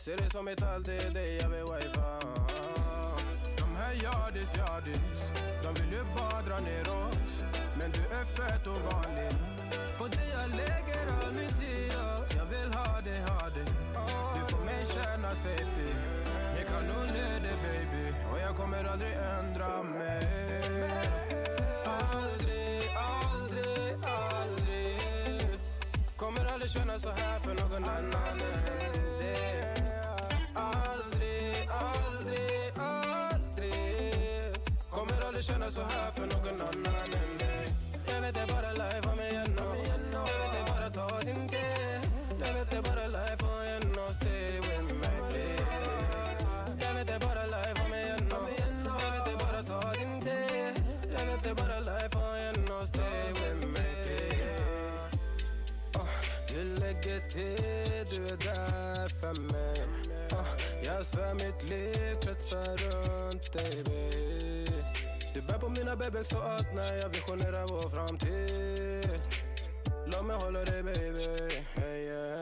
ser det som ett allt, det är dig jag vill wifa. De här yardis, de vill ju bara dra ner oss. Men du är fett och vanlig. På det jag lägger all min tid, jag vill ha det. Du får mig känna safety. Jag kan nog ner det baby, och jag kommer aldrig ändra mig. Aldrig kommer aldrig känna så här för någon annan än det. Aldrig kommer aldrig känna så här för någon annan än dig. Jag vet det bara life om igen. Jag vet det bara ta din tid. Jag vet det bara life om igen och stay with me please. Jag vet det bara life om igen. Jag vet det bara ta din tid. Jag vet det bara life om igen och stay with me please. Du lägger till, du är där för mig. Jag svär mitt liv, kretsar runt dig baby. Du bär på mina bebek så att när jag visionerar vår framtid. Låt mig hålla dig baby, hey, yeah.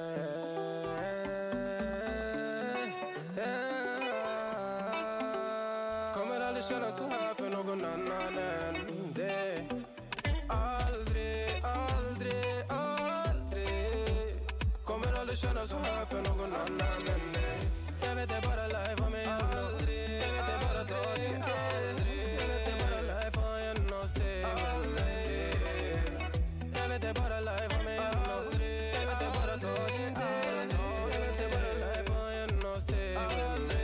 Kommer aldrig känna så här för någon annan än dig. Aldrig kommer aldrig känna så här för någon annan än dig. Jag vet det bara life om mig. Jag vet det bara ta din tid. Jag vet det bara life om igen och stay with me. Jag vet det bara life om mig. Jag vet det bara ta din tid. Jag vet det bara life om igen och stay with me.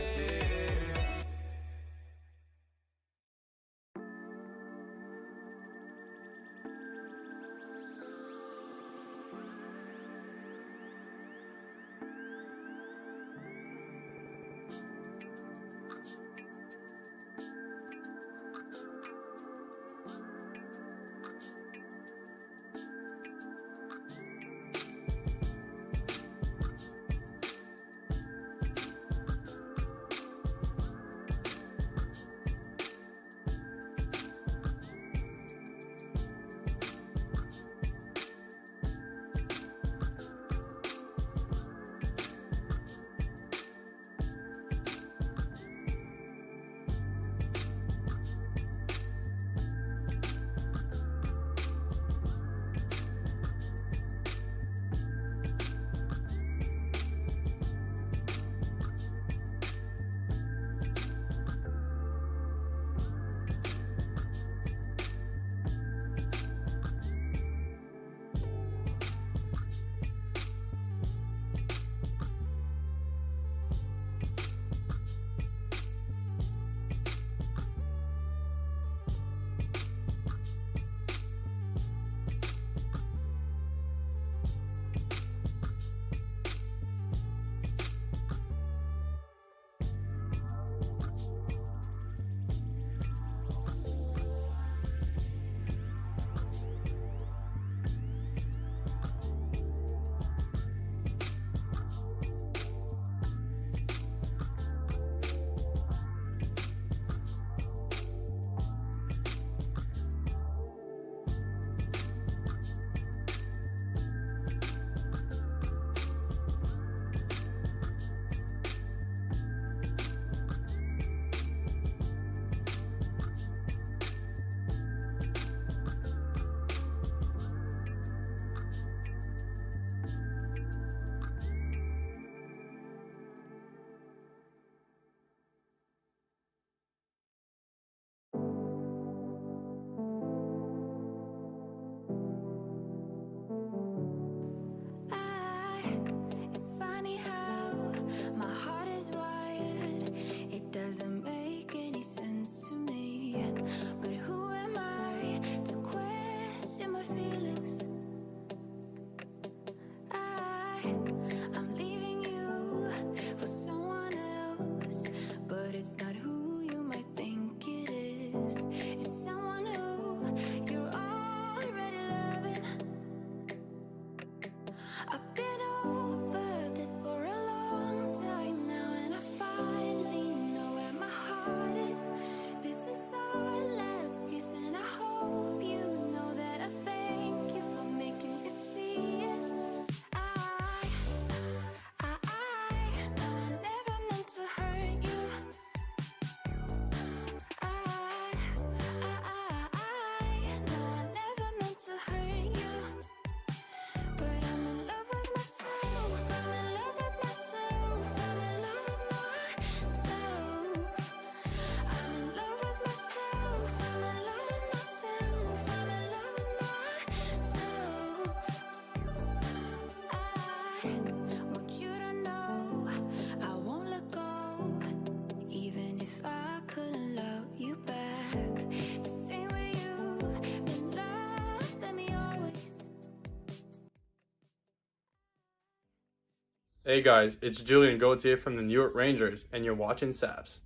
Hey guys, it's Julian Gauthier from the New York Rangers, and you're watching Saps.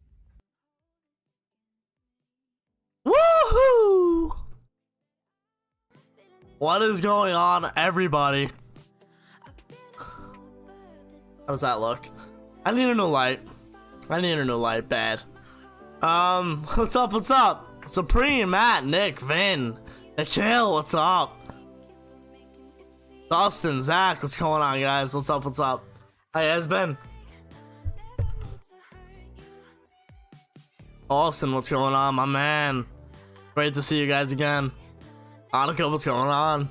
Woohoo! What is going on, everybody? How does that look? I need a new light. Bad. What's up? What's up? Supreme, Matt, Nick, Vin, Nikhil, what's up? Dustin, Zach, what's going on, guys? What's up? What's up? How you guys been? Austin, what's going on, my man? Great to see you guys again. Annika, what's going on?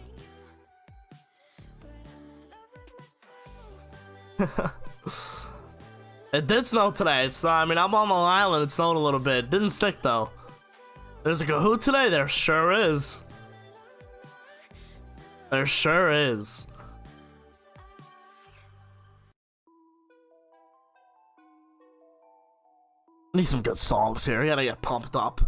It did snow today. It's I mean, I'm on Long Island. It snowed a little bit. Didn't stick though. There's a Kahoot today. There sure is. There sure is. Need some good songs here. I gotta get pumped up.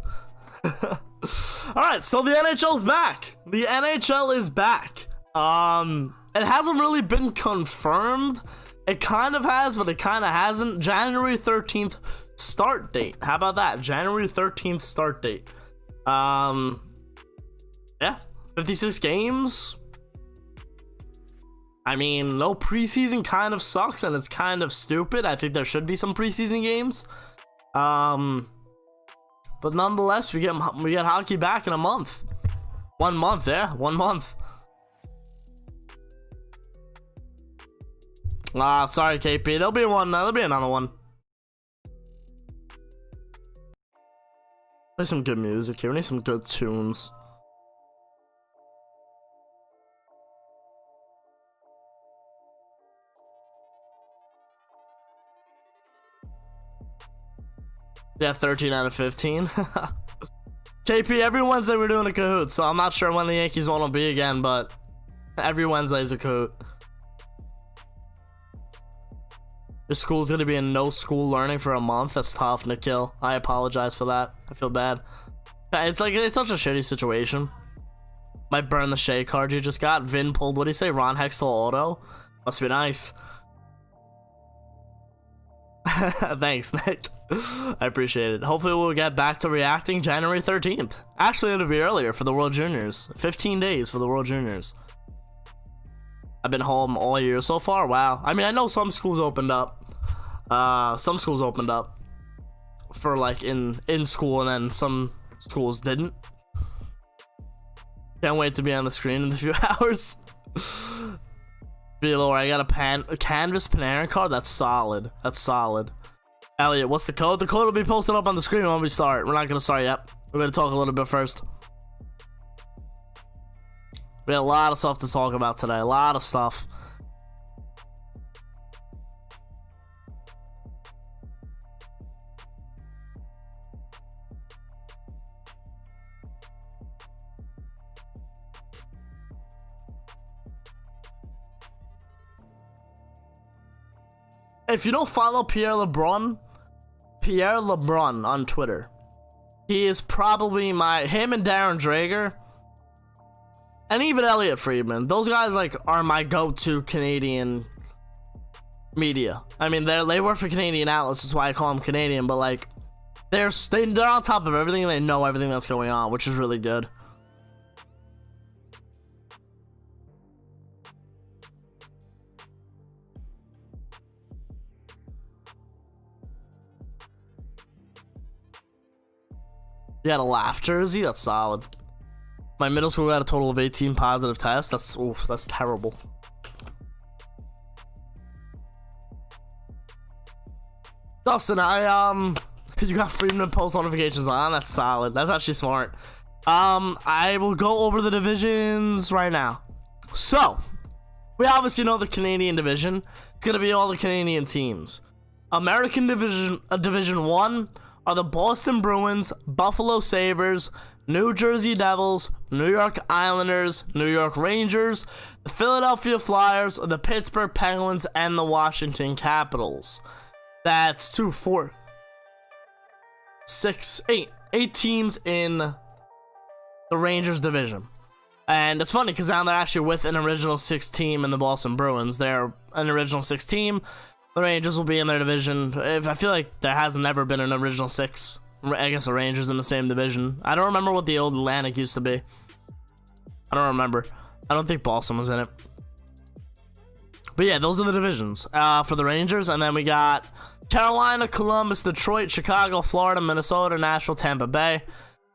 Alright, so the NHL's back. The NHL is back. It hasn't really been confirmed. It kind of has, but it kind of hasn't. January 13th start date. How about that? January 13th start date. Yeah. 56 games. I mean, no preseason kind of sucks, and it's kind of stupid. I think there should be some preseason games. But nonetheless, we get hockey back in a month. 1 month, yeah, 1 month. Sorry, KP. There'll be one. There'll be another one. Play some good music here. We need some good tunes. Yeah, 13 out of 15. KP, every Wednesday we're doing a Kahoot, so I'm not sure when the Yankees one will be again, but every Wednesday is a Kahoot. Your school's gonna be in no school learning for a month. That's tough, Nikhil. I apologize for that. I feel bad. It's such a shitty situation. Might burn the Shea card you just got. Vin pulled, what do you say, Ron Hextall auto? Must be nice. Thanks, Nick. I appreciate it. Hopefully we'll get back to reacting January 13th. Actually, it'll be earlier for the World Juniors. 15 days for the World Juniors. I've been home all year so far. Wow. I mean, I know some schools opened up. Some schools opened up for like in school, and then some schools didn't. Can't wait to be on the screen in a few hours. Below, I got a canvas Panarin card. That's solid. That's solid. Elliot, what's the code? The code will be posted up on the screen when we start. We're not gonna start yet. We're gonna talk a little bit first. We had a lot of stuff to talk about today. A lot of stuff. If you don't follow Pierre LeBrun on Twitter, he is probably him and Darren Drager, and even Elliot Friedman. Those guys are my go-to Canadian media. I mean, they work for Canadian outlets. That's why I call them Canadian. But they're on top of everything. And they know everything that's going on, which is really good. You got a laugh jersey? That's solid. My middle school got a total of 18 positive tests. That's terrible. Dustin, you got Freedom post notifications on. That's solid. That's actually smart. I will go over the divisions right now. So, we obviously know the Canadian division. It's gonna be all the Canadian teams. American division, Division 1 are the Boston Bruins, Buffalo Sabres, New Jersey Devils, New York Islanders, New York Rangers, the Philadelphia Flyers, the Pittsburgh Penguins, and the Washington Capitals. That's 2, 4, 6, 8 teams in the Rangers division. And it's funny because now they're actually with an original 6 team in the Boston Bruins. They're an original 6 team. The Rangers will be in their division. I feel like there has never been an original 6. I guess the Rangers in the same division. I don't remember what the old Atlantic used to be. I don't remember. I don't think Boston was in it. But yeah, those are the divisions for the Rangers. And then we got Carolina, Columbus, Detroit, Chicago, Florida, Minnesota, Nashville, Tampa Bay.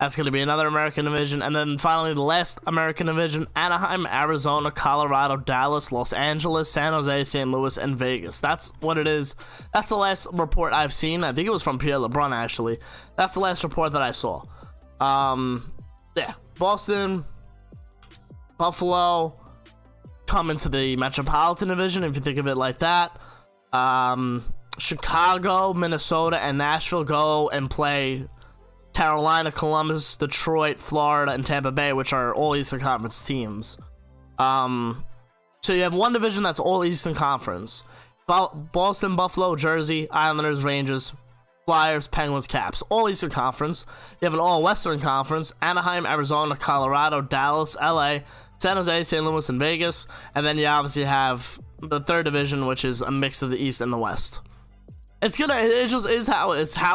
That's going to be another American division. And then finally, the last American division, Anaheim, Arizona, Colorado, Dallas, Los Angeles, San Jose, St. Louis, and Vegas. That's what it is. That's the last report I've seen. I think it was from Pierre LeBrun, actually. That's the last report that I saw. Yeah, Boston, Buffalo come into the Metropolitan Division, if you think of it like that. Chicago, Minnesota, and Nashville go and play Carolina, Columbus, Detroit, Florida, and Tampa Bay, which are all Eastern Conference teams. So you have one division that's all Eastern Conference. Boston, Buffalo, Jersey, Islanders, Rangers, Flyers, Penguins, Caps. All Eastern Conference. You have an all Western Conference. Anaheim, Arizona, Colorado, Dallas, LA, San Jose, St. Louis, and Vegas. And then you obviously have the third division, which is a mix of the East and the West. It just is how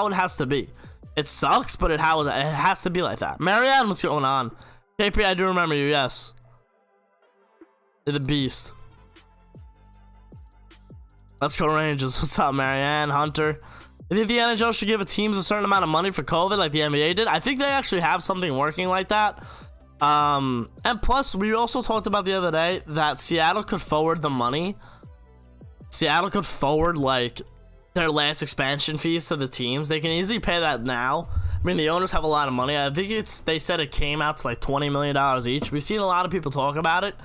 it has to be. It sucks, but it has to be like that. Marianne, what's going on? KP, I do remember you, yes. You're the beast. Let's go Rangers. What's up, Marianne? Hunter? You think the NHL should give teams a certain amount of money for COVID like the NBA did? I think they actually have something working like that. And plus, we also talked about the other day that Seattle could forward the money. Seattle could forward, like, their last expansion fees to the teams. They can easily pay that now. I mean, the owners have a lot of money. I think they said it came out to like $20 million each. We've seen a lot of people talk about it,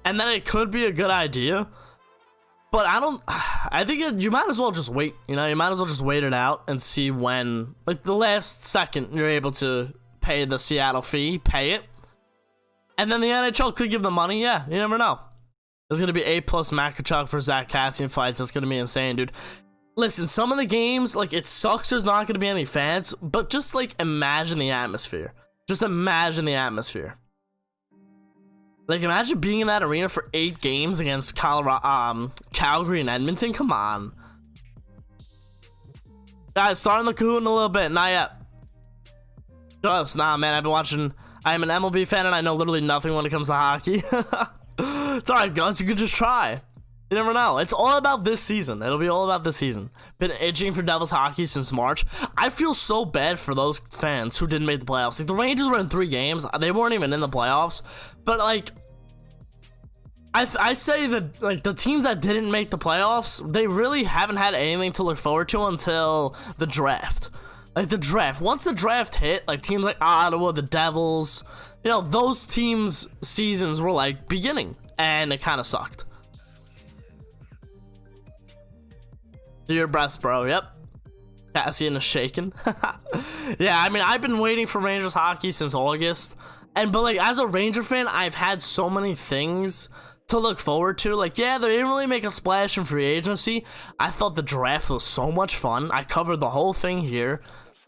and then it could be a good idea. But I think you might as well just wait. You might as well just wait it out and see when, like, the last second you're able to pay the Seattle fee, pay it. And then the NHL could give the money. Yeah, you never know. There's going to be A+ Makachuk for Zach Cassian fights. That's going to be insane, dude. Listen, some of the games, like, it sucks there's not going to be any fans, but just, like, imagine the atmosphere. Just imagine the atmosphere. Like, imagine being in that arena for 8 games against Calgary and Edmonton. Come on. Guys, starting the Kahoot in a little bit. Not yet. Just, nah, man, I'm an MLB fan, and I know literally nothing when it comes to hockey. It's alright, Gus, you could just try. You never know. It's all about this season. It'll be all about this season. Been itching for Devils hockey since March. I feel so bad for those fans who didn't make the playoffs. Like, the Rangers were in 3 games. They weren't even in the playoffs. But, like, I say that, like, the teams that didn't make the playoffs, they really haven't had anything to look forward to until the draft. Like, the draft. Once the draft hit, like, teams like Ottawa, the Devils, those teams' seasons were, like, beginning. And it kind of sucked. Do your best, bro. Yep. Cassian is shaking. Yeah, I mean, I've been waiting for Rangers hockey since August. But, like, as a Ranger fan, I've had so many things to look forward to. Like, yeah, they didn't really make a splash in free agency. I thought the draft was so much fun. I covered the whole thing here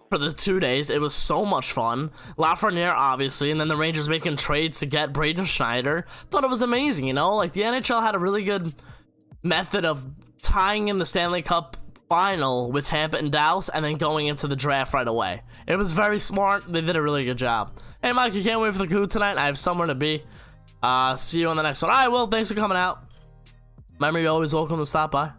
for the 2 days. It was so much fun. Lafreniere, obviously, and then the Rangers making trades to get Braden Schneider. Thought it was amazing, Like, the NHL had a really good method of tying in the Stanley Cup final with Tampa and Dallas and then going into the draft right away. It was very smart. They did a really good job. Hey, Mike, you can't wait for the Kahoot tonight. I have somewhere to be. See you on the next one. All right, Will, thanks for coming out. Remember, you're always welcome to stop by.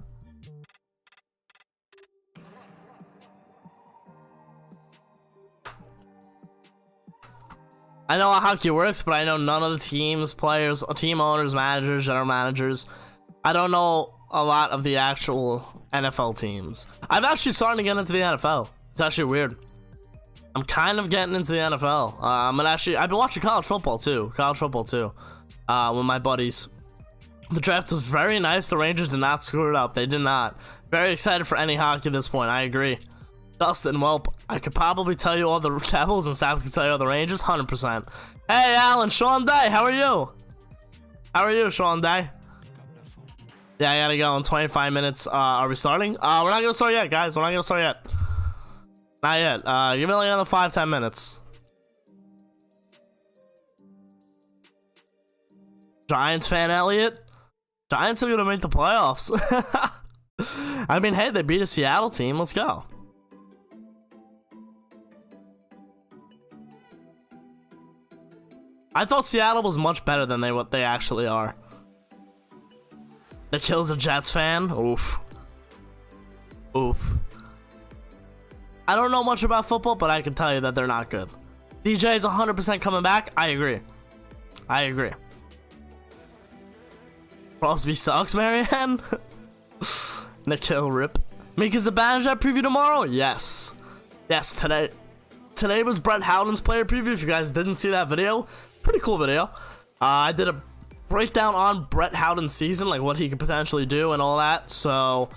I know how hockey works, but I know none of the teams, players, team owners, managers, general managers. I don't know a lot of the actual NFL teams. I'm actually starting to get into the NFL. It's actually weird. I'm kind of getting into the NFL. I've been watching college football too. With my buddies. The draft was very nice. The Rangers did not screw it up. They did not. Very excited for any hockey at this point. I agree. Dustin, well, I could probably tell you all the Devils, and Saps could tell you all the Rangers. 100%. Hey, Alan, Sean Day, how are you? How are you, Sean Day? Yeah, I gotta go in 25 minutes. Are we starting? We're not gonna start yet, guys. We're not gonna start yet. Not yet. Give me like another 5-10 minutes. Giants fan Elliot. Giants are gonna make the playoffs. I mean, hey, they beat a Seattle team. Let's go. I thought Seattle was much better than what they actually are. That kills a Jets fan. Oof. Oof. I don't know much about football, but I can tell you that they're not good. DJ is 100% coming back. I agree. I agree. Crosby sucks, Marianne. Nikhil rip. Mika's the Banjo preview tomorrow? Yes. Yes, today. Today was Brett Howden's player preview. If you guys didn't see that video, pretty cool video. I did a breakdown on Brett Howden's season, like what he could potentially do and all that. So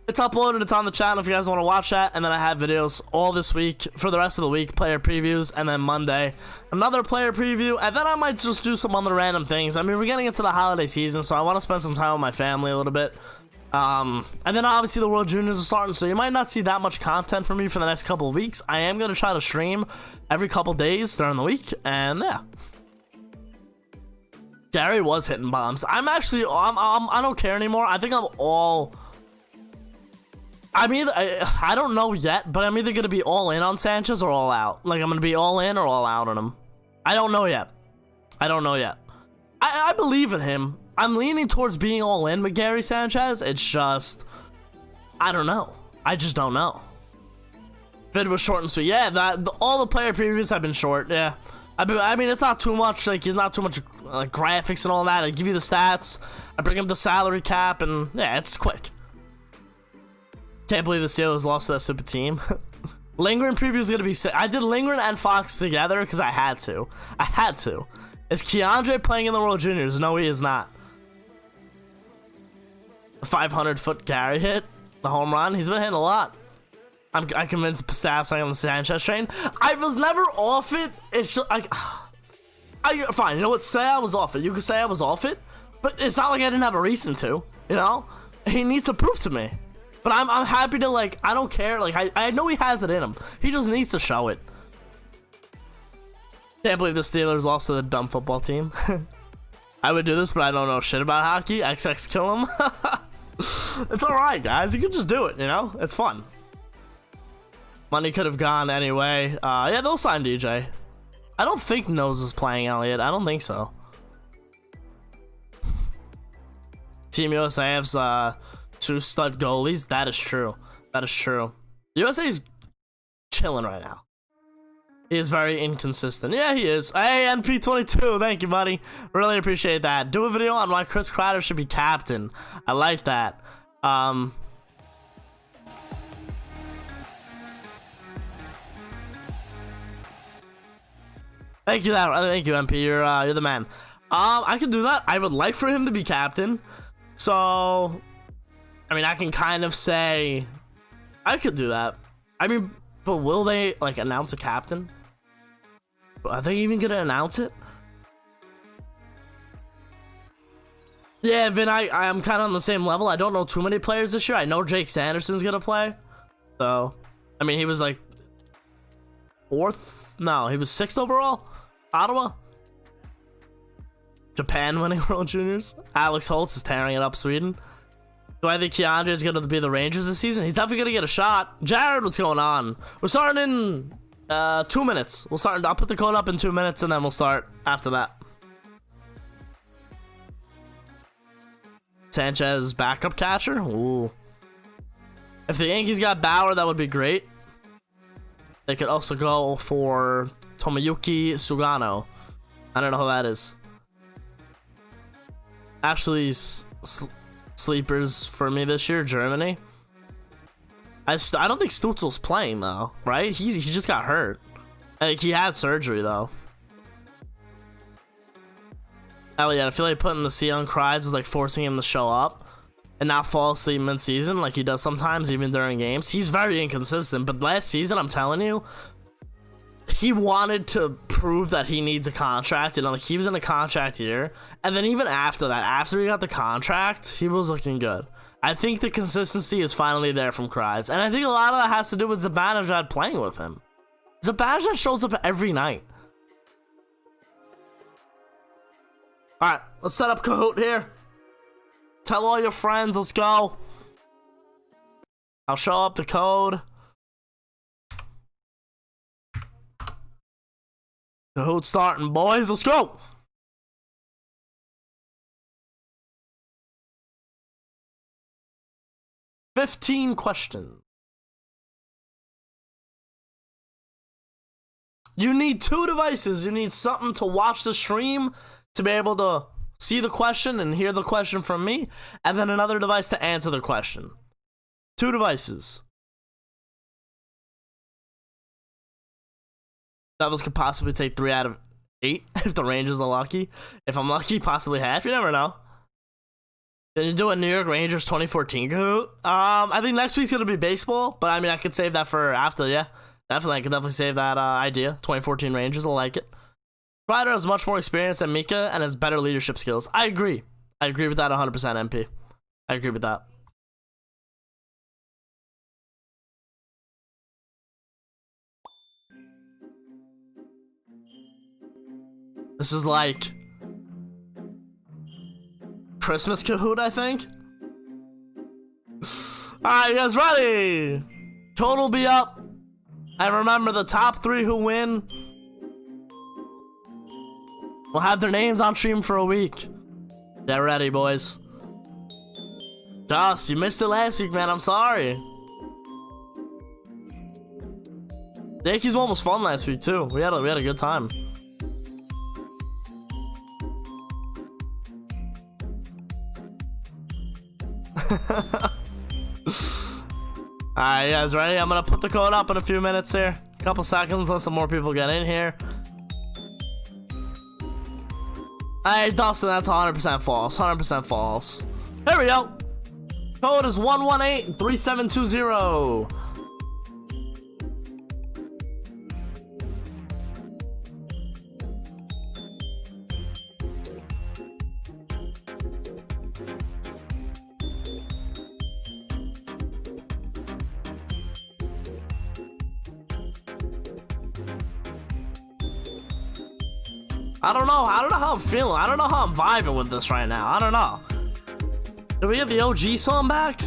it's uploaded. It's on the channel if you guys want to watch that. And then I have videos all this week for the rest of the week, player previews, and then Monday another player preview, and then I might just do some other random things. I mean, we're getting into the holiday season, so I want to spend some time with my family a little bit. And then obviously the World Juniors are starting, so you might not see that much content from me for the next couple of weeks. I am going to try to stream every couple days during the week, and yeah. Gary was hitting bombs. I don't care anymore. I think I'm all... I don't know yet, but I'm either going to be all in on Sanchez or all out. Like, I'm going to be all in or all out on him. I don't know yet. I don't know yet. I believe in him. I'm leaning towards being all in with Gary Sanchez. It's just, I don't know. I just don't know. Vid was short and sweet. Yeah, all the player previews have been short. Yeah. I mean, it's not too much. Like, it's not too much like graphics and all that. I give you the stats. I bring up the salary cap, and yeah, it's quick. Can't believe the Steelers lost to that super team. Lingren preview is gonna be sick. I did Lingren and Fox together because I had to. I had to. Is Keandre playing in the World Juniors? No, he is not. The 500-foot Gary hit, the home run. He's been hitting a lot. I'm convinced Saps on the Sanchez train. I was never off it. It's just, fine. You know what? Say I was off it. You could say I was off it, but it's not like I didn't have a reason to. You know, he needs to prove to me. But I'm happy to, like, I don't care. Like, I know he has it in him. He just needs to show it. Can't believe the Steelers lost to the dumb football team. I would do this, but I don't know shit about hockey. XX kill him. It's alright, guys. You can just do it, you know? It's fun. Money could have gone anyway. Yeah, they'll sign DJ. I don't think Nose is playing Elliott. I don't think so. Team USA has two stud goalies. That is true. That is true. USA's chilling right now. He is very inconsistent. Yeah, he is. Hey, NP22. Thank you, buddy. Really appreciate that. Do a video on why Chris Kreider should be captain. I like that. Thank you, MP. You're the man. I can do that. I would like for him to be captain. So, I mean, I can kind of say I could do that. I mean, but will they like announce a captain? Are they even gonna announce it? Yeah, Vin, I am kind of on the same level. I don't know too many players this year. I know Jake Sanderson's gonna play. So, I mean, he was like 4th. No, he was 6th overall. Ottawa. Japan winning World Juniors. Alex Holtz is tearing it up, Sweden. Do I think Keandre is going to be the Rangers this season? He's definitely going to get a shot. Jared, what's going on? We're starting in 2 minutes. I'll put the code up in 2 minutes, and then we'll start after that. Sanchez, backup catcher? Ooh. If the Yankees got Bauer, that would be great. They could also go for Tomoyuki Sugano. I don't know who that is. Actually, sleepers for me this year, Germany. I don't think Stutzel's playing though, right? He just got hurt. Like, he had surgery though. Elliot, I feel like putting the C on Kreides is like forcing him to show up and not fall asleep mid-season like he does sometimes, even during games. He's very inconsistent, but last season, I'm telling you, he wanted to prove that he needs a contract. You know, like, he was in a contract year, and then even after that, after he got the contract, he was looking good. I think the consistency is finally there from Kreides, and I think a lot of that has to do with Zibanejad playing with him. Zibanejad shows up every night. Alright, Let's set up Kahoot here. Tell all your friends. Let's go. I'll show up the code. Kahoot starting, boys. Let's go. $15 questions. You need 2 devices. You need something to watch the stream to be able to see the question and hear the question from me, and then another device to answer the question. 2 devices. Devils could possibly take 3 out of 8 if the Rangers are lucky. If I'm lucky, possibly half. You never know. Did you do a New York Rangers 2014 Kahoot? I think next week's gonna be baseball, but I mean I could save that for after. Yeah, definitely. I could definitely save that idea. 2014 Rangers, I like it. Ryder has much more experience than Mika and has better leadership skills. I agree. I agree with that 100%, MP. I agree with that. This is like Christmas Kahoot, I think. Alright, you guys ready? Code will be up. And remember, the top 3 who win will have their names on stream for a week. Get ready, boys. Gus, you missed it last week, man. I'm sorry. The Yankees one was fun last week, too. We had a good time. Alright, you guys ready? I'm gonna put the code up in a few minutes here. A couple seconds, let some more people get in here. Hey, Dustin, that's 100% false. 100% false. Here we go. Code is 118-3720. I don't know how I'm feeling. I don't know how I'm vibing with this right now. I don't know. Did we get the OG song back?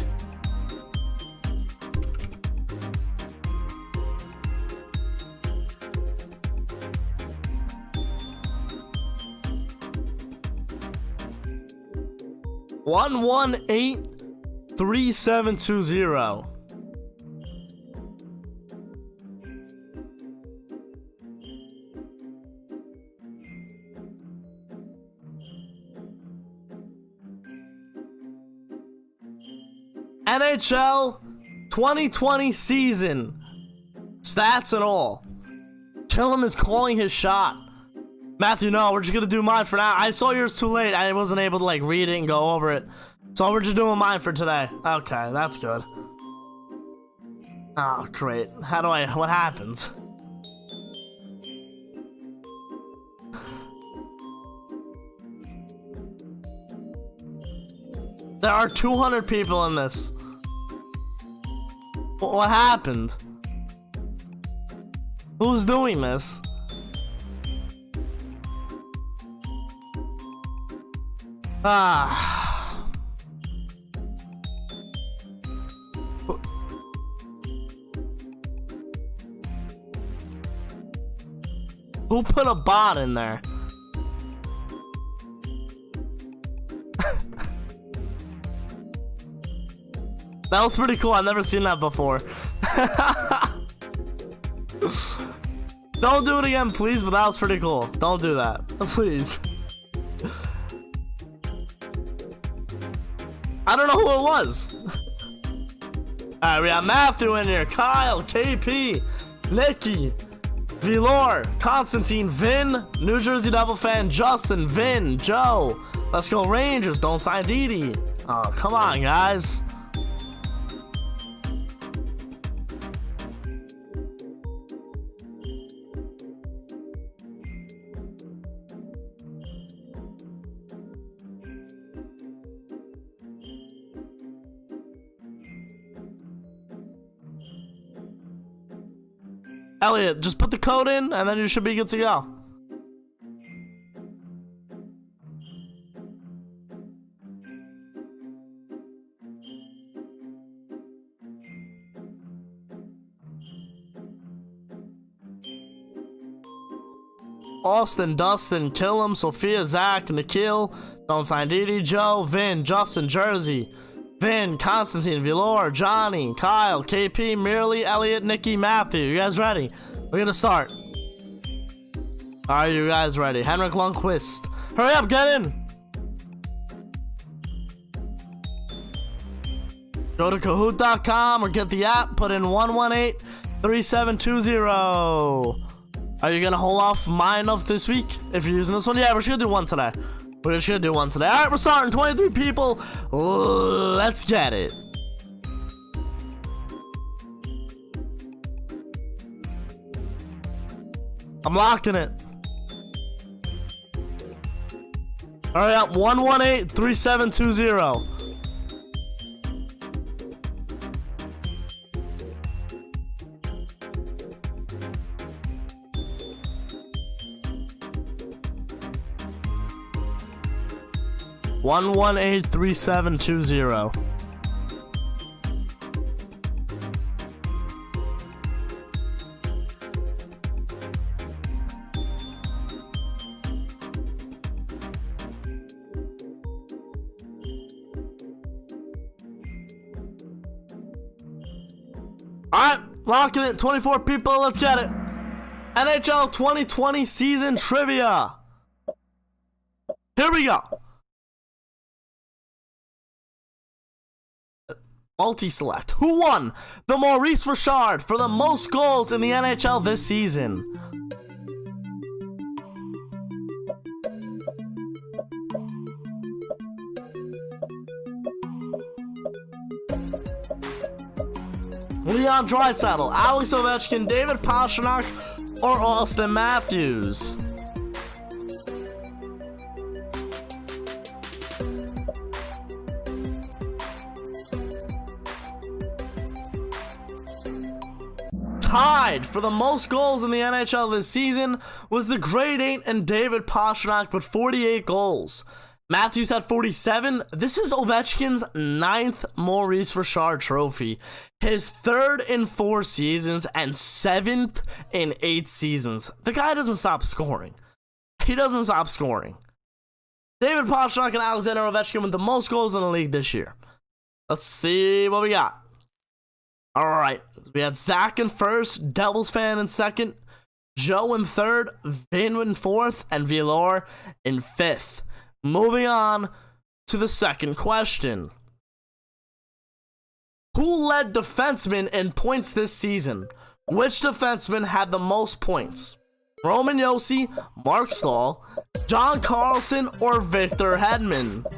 $118-3720. NHL 2020 season. Stats and all. Killam is calling his shot. Matthew, no, we're just gonna do mine for now. I saw yours too late. I wasn't able to like read it and go over it. So we're just doing mine for today. Okay, that's good. Oh, great. What happens? There are 200 people in this. What happened? Who's doing this? Ah. Who put a bot in there? That was pretty cool. I've never seen that before. Don't do it again, please, but that was pretty cool. Don't do that. Please. I don't know who it was. Alright, we got Matthew in here. Kyle, KP, Nikki, Vilor, Constantine, Vin, New Jersey Devil fan, Justin, Vin, Joe. Let's go Rangers. Don't sign Didi. Oh, come on, guys. Elliot, just put the code in and then you should be good to go. Austin, Dustin, Killam, Sophia, Zach, Nikhil, Don't Sign Didi, Joe, Vin, Justin, Jersey, Vin, Constantine, Vilor, Johnny, Kyle, KP, Merely, Elliot, Nikki, Matthew. You guys ready? We're gonna start. Are you guys ready? Henrik Lundqvist. Hurry up, get in! Go to Kahoot.com or get the app, put in 118-3720. Are you gonna hold off mine off this week if you're using this one? Yeah, we're just gonna do one today. We're just gonna do one today. Alright, we're starting. 23 people. Let's get it. I'm locking it. Hurry up, 118-3720. One 3720. Alright, locking it. 24 people, let's get it. NHL 2020 season trivia. Here we go. Multi-select. Who won the Maurice Richard for the most goals in the NHL this season? Leon Draisaitl, Alex Ovechkin, David Pastrnak, or Austin Matthews? Tied for the most goals in the NHL this season was the Grade 8 and David Pastrnak with 48 goals. Matthews had 47. This is Ovechkin's 9th Maurice Richard trophy, his 3rd in 4 seasons, and 7th in 8 seasons. The guy doesn't stop scoring. He doesn't stop scoring. David Pastrnak and Alexander Ovechkin with the most goals in the league this year. Let's see what we got. All right, we had Zach in first, Devils fan in second, Joe in third, Vin in fourth, and Vilor in fifth. Moving on to the second question. Who led defensemen in points this season? Which defenseman had the most points? Roman Josi, Mark Stahl, John Carlson, or Victor Hedman?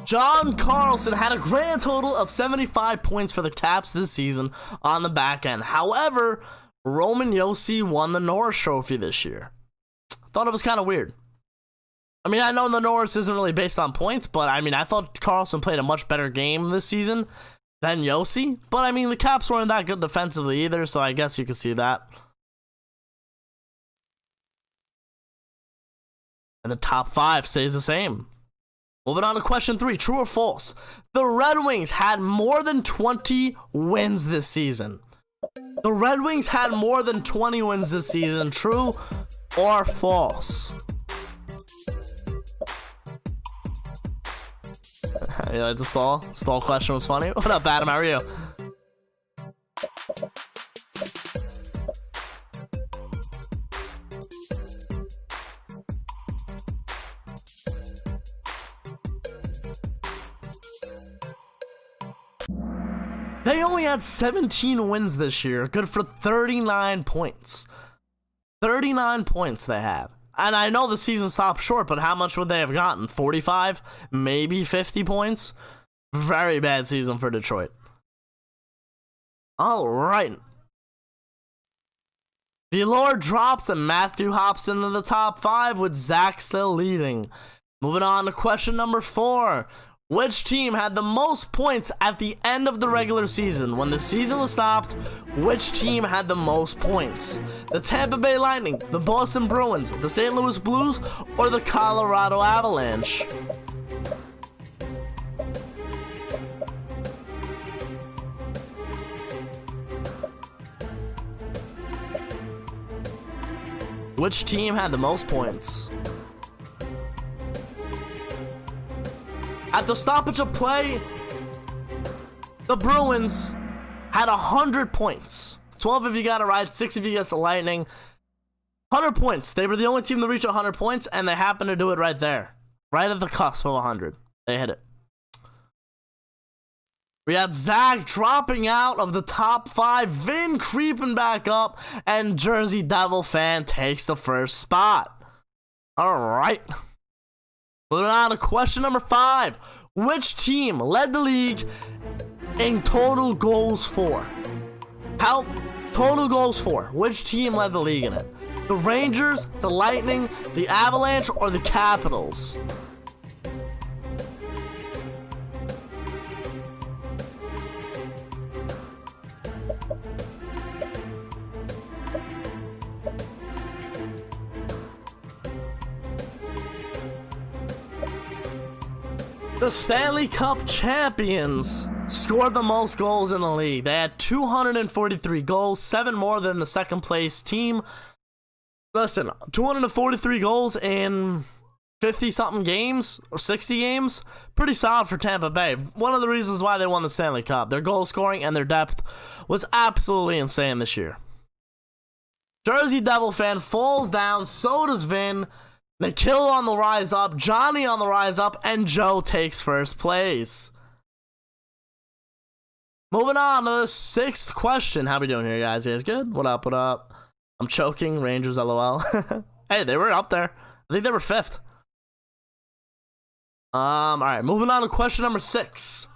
John Carlson had a grand total of 75 points for the Caps this season on the back end. However, Roman Josi won the Norris Trophy this year. Thought it was kind of weird. I mean, I know the Norris isn't really based on points, but I mean, I thought Carlson played a much better game this season than Josi. But I mean, the Caps weren't that good defensively either, so I guess you could see that. And the top 5 stays the same. Moving on to question 3, true or false? The Red Wings had more than 20 wins this season. The Red Wings had more than 20 wins this season, true or false? You like the stall? Stall question was funny. What up, Adam? How are you? They only had 17 wins this year, good for 39 points. 39 points they had. And I know the season stopped short, but how much would they have gotten? 45? Maybe 50 points? Very bad season for Detroit. All right. Vilor drops and Matthew hops into the top 5 with Zach still leading. Moving on to question number 4. Which team had the most points at the end of the regular season? When the season was stopped, which team had the most points? The Tampa Bay Lightning, the Boston Bruins, the St. Louis Blues, or the Colorado Avalanche? Which team had the most points? At the stoppage of play, the Bruins had 100 points. 12 if you got it right, 6 if you guessed the Lightning. 100 points. They were the only team to reach 100 points, and they happened to do it right there. Right at the cusp of 100. They hit it. We had Zach dropping out of the top 5, Vin creeping back up, and Jersey Devil fan takes the first spot. Alright. Moving on to question number 5. Which team led the league in total goals for? Total goals for? Which team led the league in it? The Rangers, the Lightning, the Avalanche, or the Capitals? The Stanley Cup champions scored the most goals in the league. They had 243 goals, 7 more than the second place team. Listen, 243 goals in 50-something games, or 60 games, pretty solid for Tampa Bay. One of the reasons why they won the Stanley Cup. Their goal scoring and their depth was absolutely insane this year. Jersey Devil fan falls down, so does Vin. Nikhil on the rise up, Johnny on the rise up, and Joe takes first place. Moving on to the 6th question. How we doing here, guys? You guys good? What up, what up? I'm choking. Rangers, LOL. Hey, they were up there. I think they were 5th. Alright, moving on to question number 6.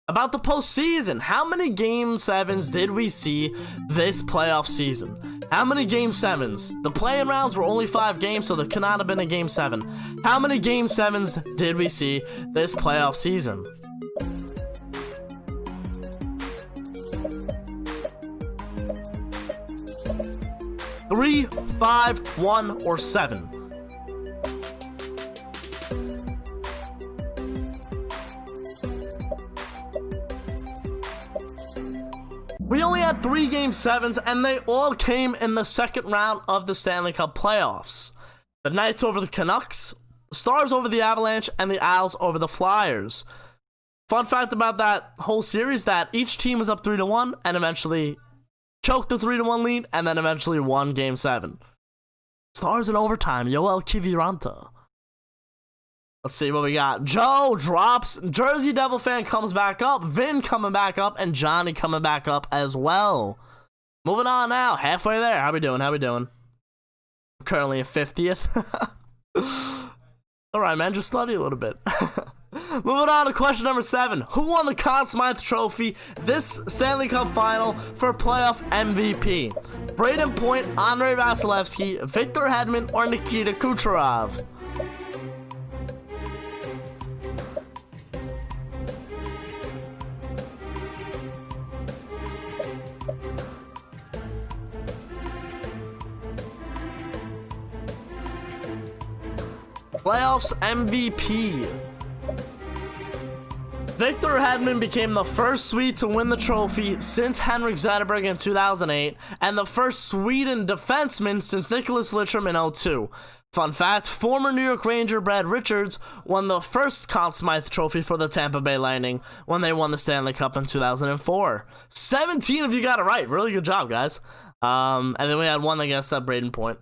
About the postseason, how many Game 7s did we see this playoff season? How many Game 7s? The play-in rounds were only 5 games, so there could not have been a Game 7. How many Game 7s did we see this playoff season? Three, 5, 1, or 7? We only had 3 Game 7s, and they all came in the second round of the Stanley Cup playoffs. The Knights over the Canucks, the Stars over the Avalanche, and the Isles over the Flyers. Fun fact about that whole series, that each team was up 3-1, and eventually choked the 3-1 lead, and then eventually won Game 7. Stars in overtime, Yoel Kiviranta. Let's see what we got. Joe drops. Jersey Devil fan comes back up. Vin coming back up. And Johnny coming back up as well. Moving on now. Halfway there. How we doing? How we doing? I'm currently at 50th. Alright, man. Just study a little bit. Moving on to question number 7. Who won the Conn Smythe Trophy this Stanley Cup final for playoff MVP? Braden Point, Andrei Vasilevsky, Victor Hedman, or Nikita Kucherov? Playoffs MVP. Victor Hedman became the first Swede to win the trophy since Henrik Zetterberg in 2008, and the first Sweden defenseman since Nicholas Lidstrom in 2002. Fun fact, former New York Ranger Brad Richards won the first Conn Smythe Trophy for the Tampa Bay Lightning when they won the Stanley Cup in 2004. 17 of you got it right. Really good job, guys. And then we had one that guessed at Braden Point.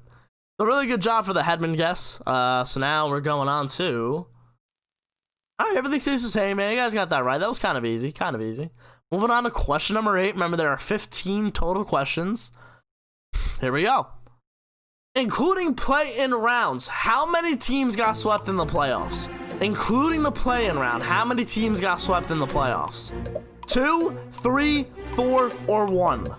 So really good job for the Hedman guess. So now we're going on to... Alright, everything stays the same, man. You guys got that right. That was kind of easy. Kind of easy. Moving on to question number 8. Remember, there are 15 total questions. Here we go. Including play-in rounds, how many teams got swept in the playoffs? Including the play-in round, how many teams got swept in the playoffs? 2, 3, 4, or 1?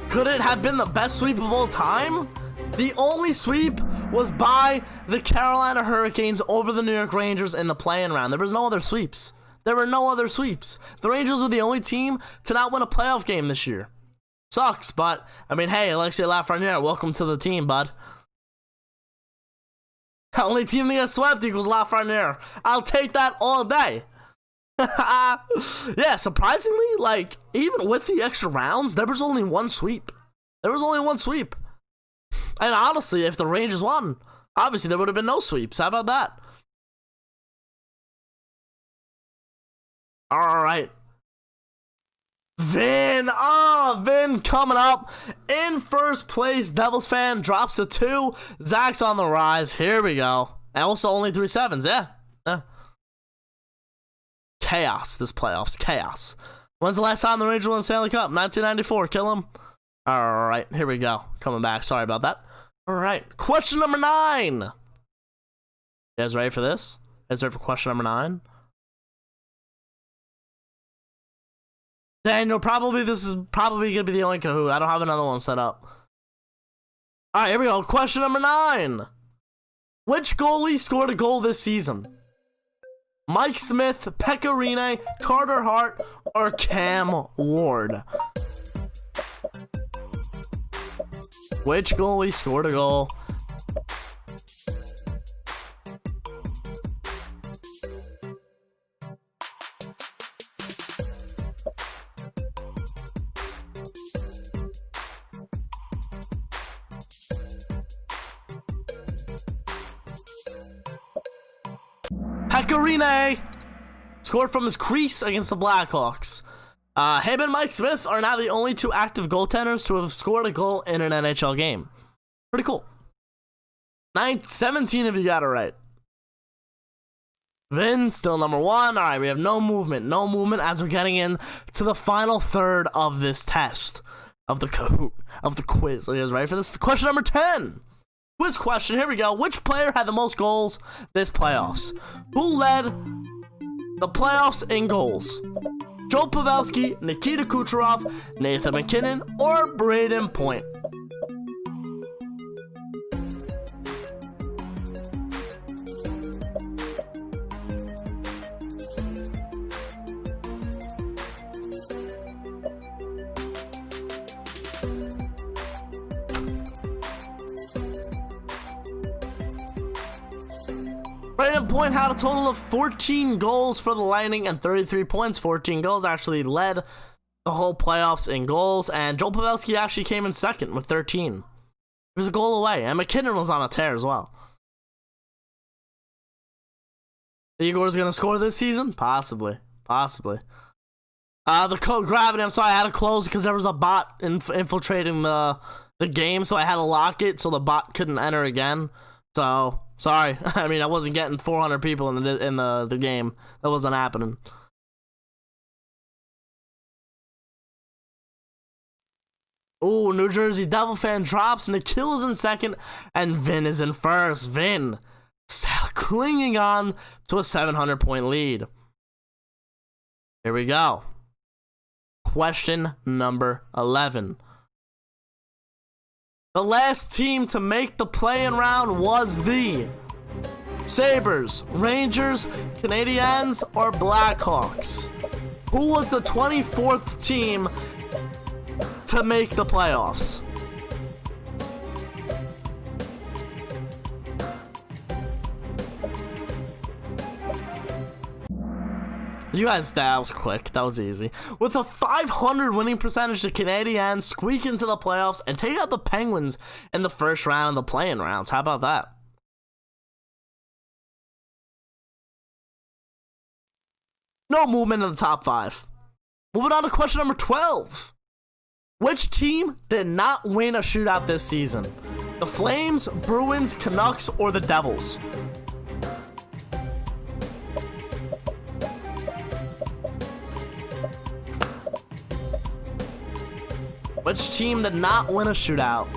Could it have been the best sweep of all time? The only sweep was by the Carolina Hurricanes over the New York Rangers in the play-in round. There was no other sweeps. There were no other sweeps. The Rangers were the only team to not win a playoff game this year. Sucks, but, I mean, hey, Alexei Lafreniere, welcome to the team, bud. The only team that gets swept equals Lafreniere. I'll take that all day. Yeah, surprisingly, like, even with the extra rounds, there was only one sweep. There was only one sweep. And honestly, if the Rangers won, obviously there would have been no sweeps. How about that? All right. Vin coming up in first place. Devils fan drops to 2. Zach's on the rise. Here we go. And also only 3 sevens. Yeah. Chaos this playoffs. Chaos. When's the last time the Rangers won the Stanley Cup? 1994. Kill him. All right. Here we go. Coming back. Sorry about that. All right. Question number 9. You guys ready for this? You guys ready for question number 9? Daniel, this is probably going to be the only Kahoot. I don't have another one set up. All right, here we go. Question number 9. Which goalie scored a goal this season? Mike Smith, Pekka Rinne, Carter Hart, or Cam Ward? Which goalie scored a goal? Pekka Rinne scored from his crease against the Blackhawks. Him and Mike Smith are now the only 2 active goaltenders to have scored a goal in an NHL game. Pretty cool. 17 of you got it right. Vin, still number 1. All right, we have no movement as we're getting in to the final third of this test, of the Kahoot, of the quiz. Are you guys ready for this? Question number 10. Quiz question, here we go. Which player had the most goals this playoffs? Who led the playoffs in goals? Joe Pavelski, Nikita Kucherov, Nathan McKinnon, or Braden Point? Braden Point had a total of 14 goals for the Lightning and 33 points. 14 goals, actually led the whole playoffs in goals. And Joel Pavelski actually came in second with 13. He was a goal away. And McKinnon was on a tear as well. Igor's going to score this season? Possibly. The code gravity, I'm sorry, I had to close because there was a bot infiltrating the game. So I had to lock it so the bot couldn't enter again. So... sorry, I mean, I wasn't getting 400 people in the game. That wasn't happening. Ooh, New Jersey Devil fan drops. Nikhil is in second, and Vin is in first. Vin clinging on to a 700-point lead. Here we go. Question number 11. The last team to make the play-in round was the Sabres, Rangers, Canadiens, or Blackhawks. Who was the 24th team to make the playoffs? You guys, that was quick. That was easy. With a 500 winning percentage, the Canadiens squeak into the playoffs and take out the Penguins in the first round of the play-in rounds. How about that? No movement in the top 5. Moving on to question number 12. Which team did not win a shootout this season? The Flames, Bruins, Canucks, or the Devils? Which team did not win a shootout?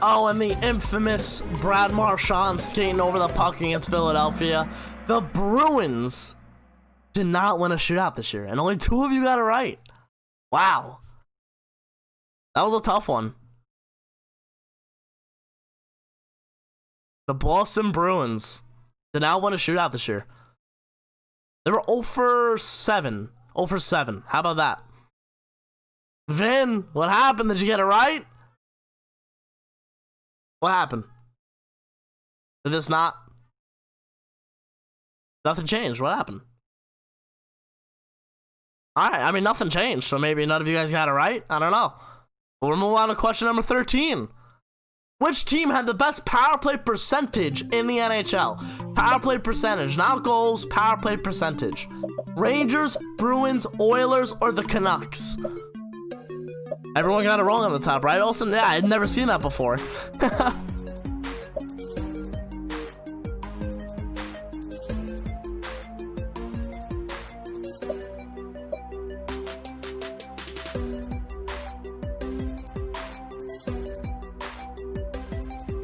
Oh, and the infamous Brad Marchand skating over the puck against Philadelphia. The Bruins did not win a shootout this year, and only 2 of you got it right. Wow. That was a tough one. The Boston Bruins did not win a shootout this year. They were 0 for 7. 0 for 7. How about that? Vin, what happened? Did you get it right? What happened? Did this not? Nothing changed. What happened? Alright, I mean, nothing changed, so maybe none of you guys got it right. I don't know. But we're moving on to question number 13. Which team had the best power play percentage in the NHL? Power play percentage, not goals, power play percentage. Rangers, Bruins, Oilers, or the Canucks? Everyone got it wrong on the top, right, Olsen? Yeah, I'd never seen that before.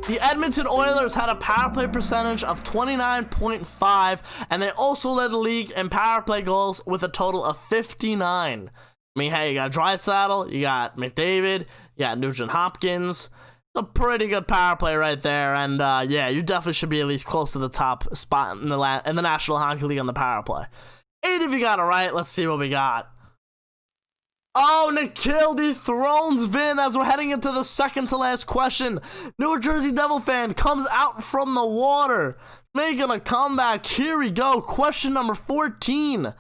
The Edmonton Oilers had a power play percentage of 29.5, and they also led the league in power play goals with a total of 59. I mean, hey, you got Draisaitl, you got McDavid, you got Nugent Hopkins. A pretty good power play right there, and yeah, you definitely should be at least close to the top spot in the National Hockey League on the power play. 8 if you got it right. Let's see what we got. Oh, Nikhil dethrones Vin as we're heading into the second to last question. New Jersey Devil fan comes out from the water, making a comeback. Here we go. Question number 14.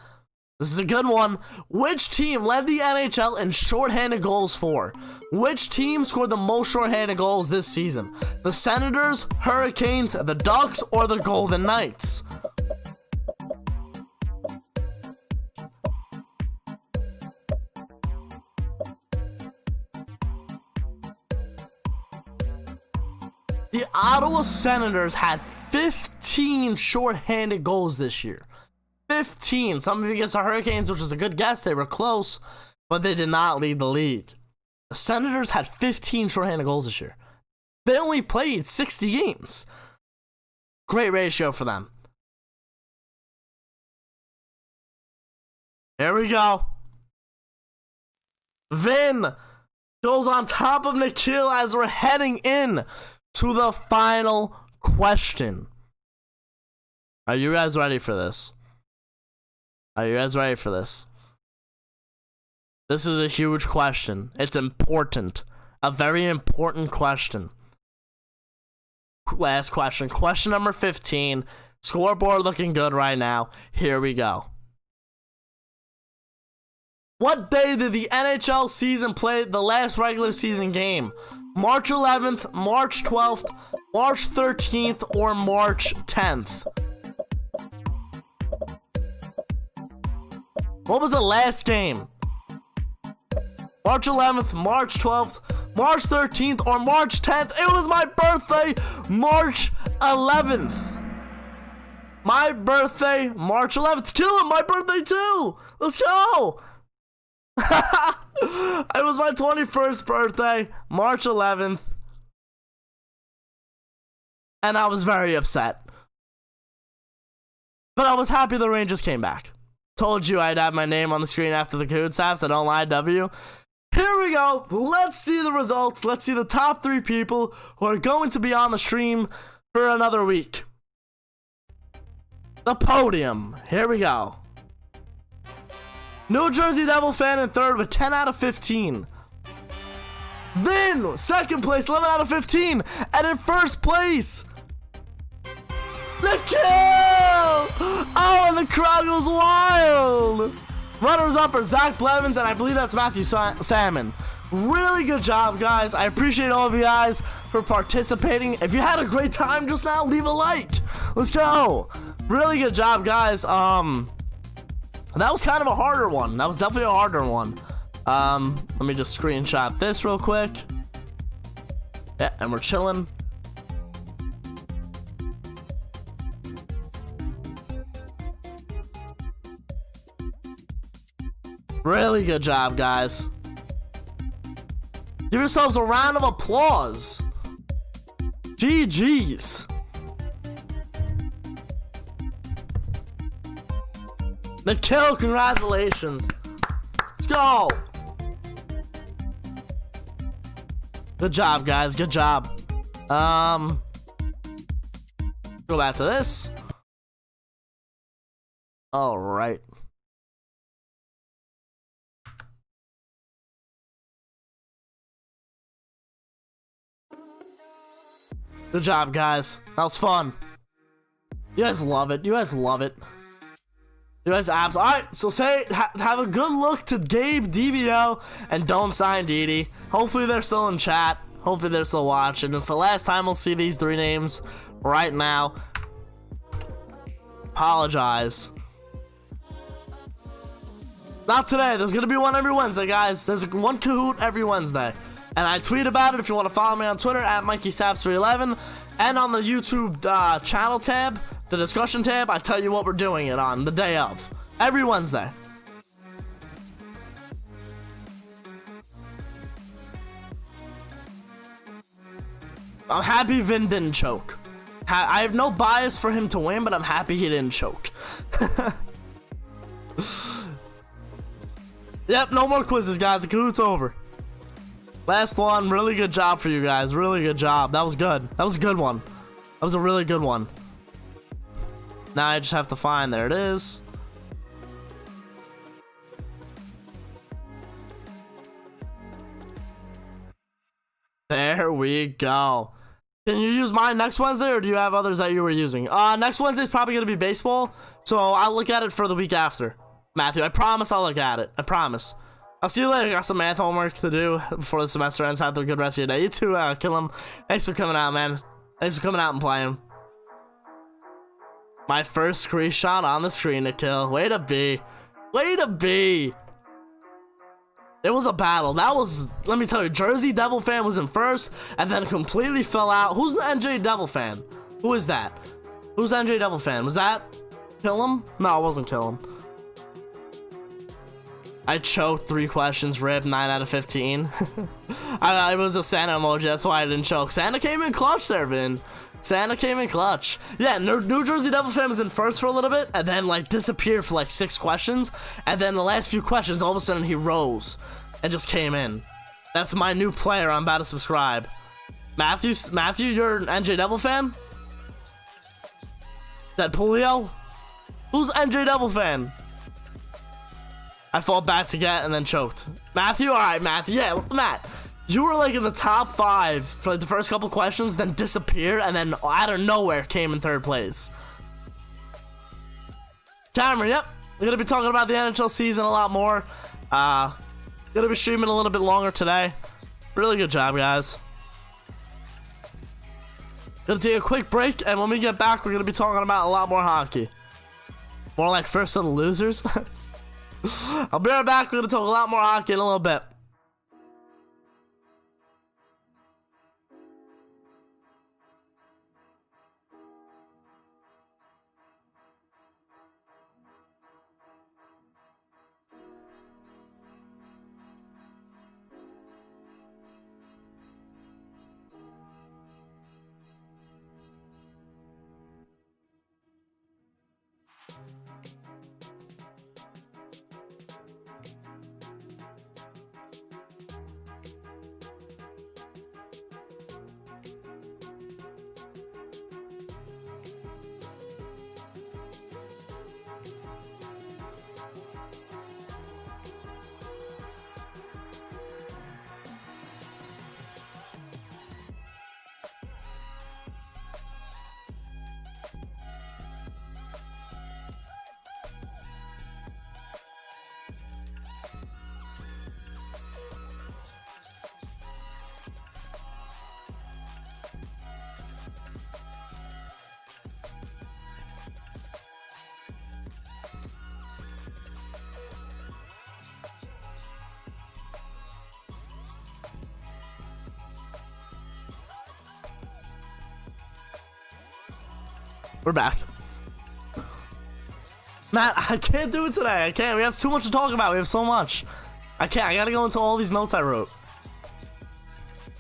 This is a good one. Which team led the NHL in shorthanded goals for? Which team scored the most shorthanded goals this season? The Senators, Hurricanes, the Ducks, or the Golden Knights? The Ottawa Senators had 15 shorthanded goals this year. 15. Some of you guessed the Hurricanes, which is a good guess. They were close, but they did not lead the league. The Senators had 15 shorthanded goals this year. They only played 60 games. Great ratio for them. Here we go. Vin goes on top of Nikhil as we're heading in to the final question. Are you guys ready for this? Are you guys ready for this? This is a huge question. It's important. A very important question. Last question. Question number 15. Scoreboard looking good right now. Here we go. What day did the NHL season play the last regular season game? March 11th, March 12th, March 13th, or March 10th? What was the last game? March 11th, March 12th, March 13th, or March 10th? It was my birthday, March 11th. My birthday, March 11th. Kill him, my birthday too. Let's go. It was my 21st birthday, March 11th. And I was very upset. But I was happy the Rangers came back. Told you I'd have my name on the screen after the Kahoot, Saps. I don't lie, W. Here we go. Let's see the results. Let's see the top 3 people who are going to be on the stream for another week. The podium. Here we go. New Jersey Devil fan in third with 10 out of 15. Vin, second place, 11 out of 15. And in first place, Nikhil! Oh, and the crowd goes wild. Runners up are Zach Blevins, and I believe that's Matthew Salmon. Really good job, guys. I appreciate all of you guys for participating. If you had a great time just now, leave a like. Let's go. Really good job, guys. That was kind of a harder one. That was definitely a harder one. Let me just screenshot this real quick. Yeah, and we're chilling. Really good job, guys. Give yourselves a round of applause. GG's. Nikhil, congratulations. Let's go. Good job, guys. Good job. Go back to this. All right. Good job, guys. That was fun. You guys love it. You guys love it. You guys abs. All right, so have a good look to Gabe, DBO, and Don't Sign Didi. Hopefully they're still in chat. Hopefully they're still watching. It's the last time we'll see these 3 names right now. Apologize. Not today. There's gonna be one every Wednesday, guys. There's one Kahoot every Wednesday. And I tweet about it if you want to follow me on Twitter at MikeySaps311, and on the YouTube channel tab, the discussion tab, I tell you what we're doing it on the day of. Every Wednesday. I'm happy Vin didn't choke. I have no bias for him to win, but I'm happy he didn't choke. Yep, no more quizzes, guys. The Kahoot's over. Last one. Really good job for you guys. Really good job. That was good. That was a good one. That was a really good one. Now I just have to find. There it is. There we go. Can you use mine next Wednesday, or do you have others that you were using? Next Wednesday is probably going to be baseball, so I'll look at it for the week after. Matthew, I promise I'll look at it. I promise. I'll see you later. Got some math homework to do before the semester ends. Have a good rest of your day. You too, Kill him. Thanks for coming out, man. Thanks for coming out and playing. My first screenshot on the screen to kill. Way to be. Way to be. It was a battle. That was, let me tell you, Jersey Devil fan was in first and then completely fell out. Who's the NJ Devil fan? Who is that? Who's the NJ Devil fan? Was that Kill him? No, it wasn't Kill him. I choked 3 questions, rip, 9 out of 15. It was a Santa emoji, that's why I didn't choke. Santa came in clutch there, Vin. Santa came in clutch. Yeah, New Jersey Devil fan was in first for a little bit, and then like disappeared for like 6 questions, and then the last few questions, all of a sudden he rose and just came in. That's my new player. I'm about to subscribe. Matthew, you're an NJ Devil fan? That Pulio? Who's NJ Devil fan? I fought back to get and then choked. Matthew? Alright, Matthew. Yeah, Matt. You were like in the top 5 for like the first couple questions, then disappeared, and then out of nowhere came in 3rd place. Cameron, yep. We're going to be talking about the NHL season a lot more. Going to be streaming a little bit longer today. Really good job, guys. Gonna take a quick break, and when we get back, we're going to be talking about a lot more hockey. More like first of the losers. I'll be right back. We're going to talk a lot more hockey in a little bit. We're back. Matt, I can't do it today. I can't. We have too much to talk about. We have so much. I can't. I gotta go into all these notes I wrote.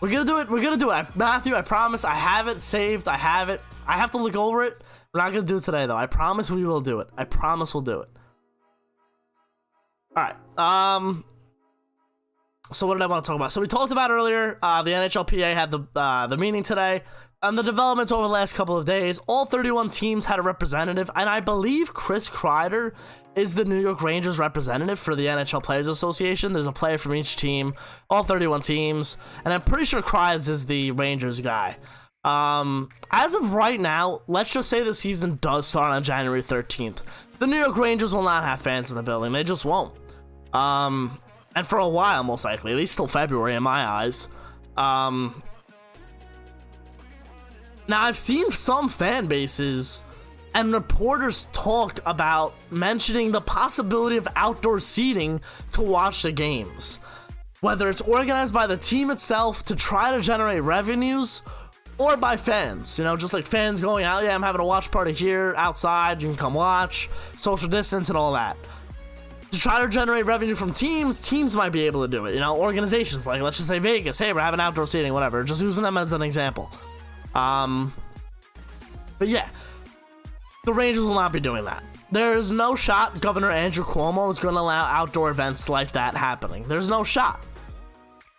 We're gonna do it. We're gonna do it. Matthew, I promise. I have it saved. I have it. I have to look over it. We're not gonna do it today, though. I promise we will do it. I promise we'll do it. Alright. So what did I want to talk about? So we talked about earlier, the NHLPA had the meeting today, and the developments over the last couple of days. All 31 teams had a representative, and I believe Chris Kreider is the New York Rangers representative for the NHL Players Association. There's a player from each team, all 31 teams, and I'm pretty sure Kreider is the Rangers guy. As of right now, let's just say the season does start on January 13th. The New York Rangers will not have fans in the building. They just won't. And for a while, most likely, at least till February in my eyes. Now, I've seen some fan bases and reporters talk about mentioning the possibility of outdoor seating to watch the games. Whether it's organized by the team itself to try to generate revenues, or by fans, you know, just like fans going out, yeah, I'm having a watch party here, outside, you can come watch, social distance and all that. To try to generate revenue from teams might be able to do it, you know, organizations, like, let's just say Vegas, hey, we're having outdoor seating, whatever, just using them as an example. But yeah, the Rangers will not be doing that. There is no shot Governor Andrew Cuomo is going to allow outdoor events like that happening. There's no shot.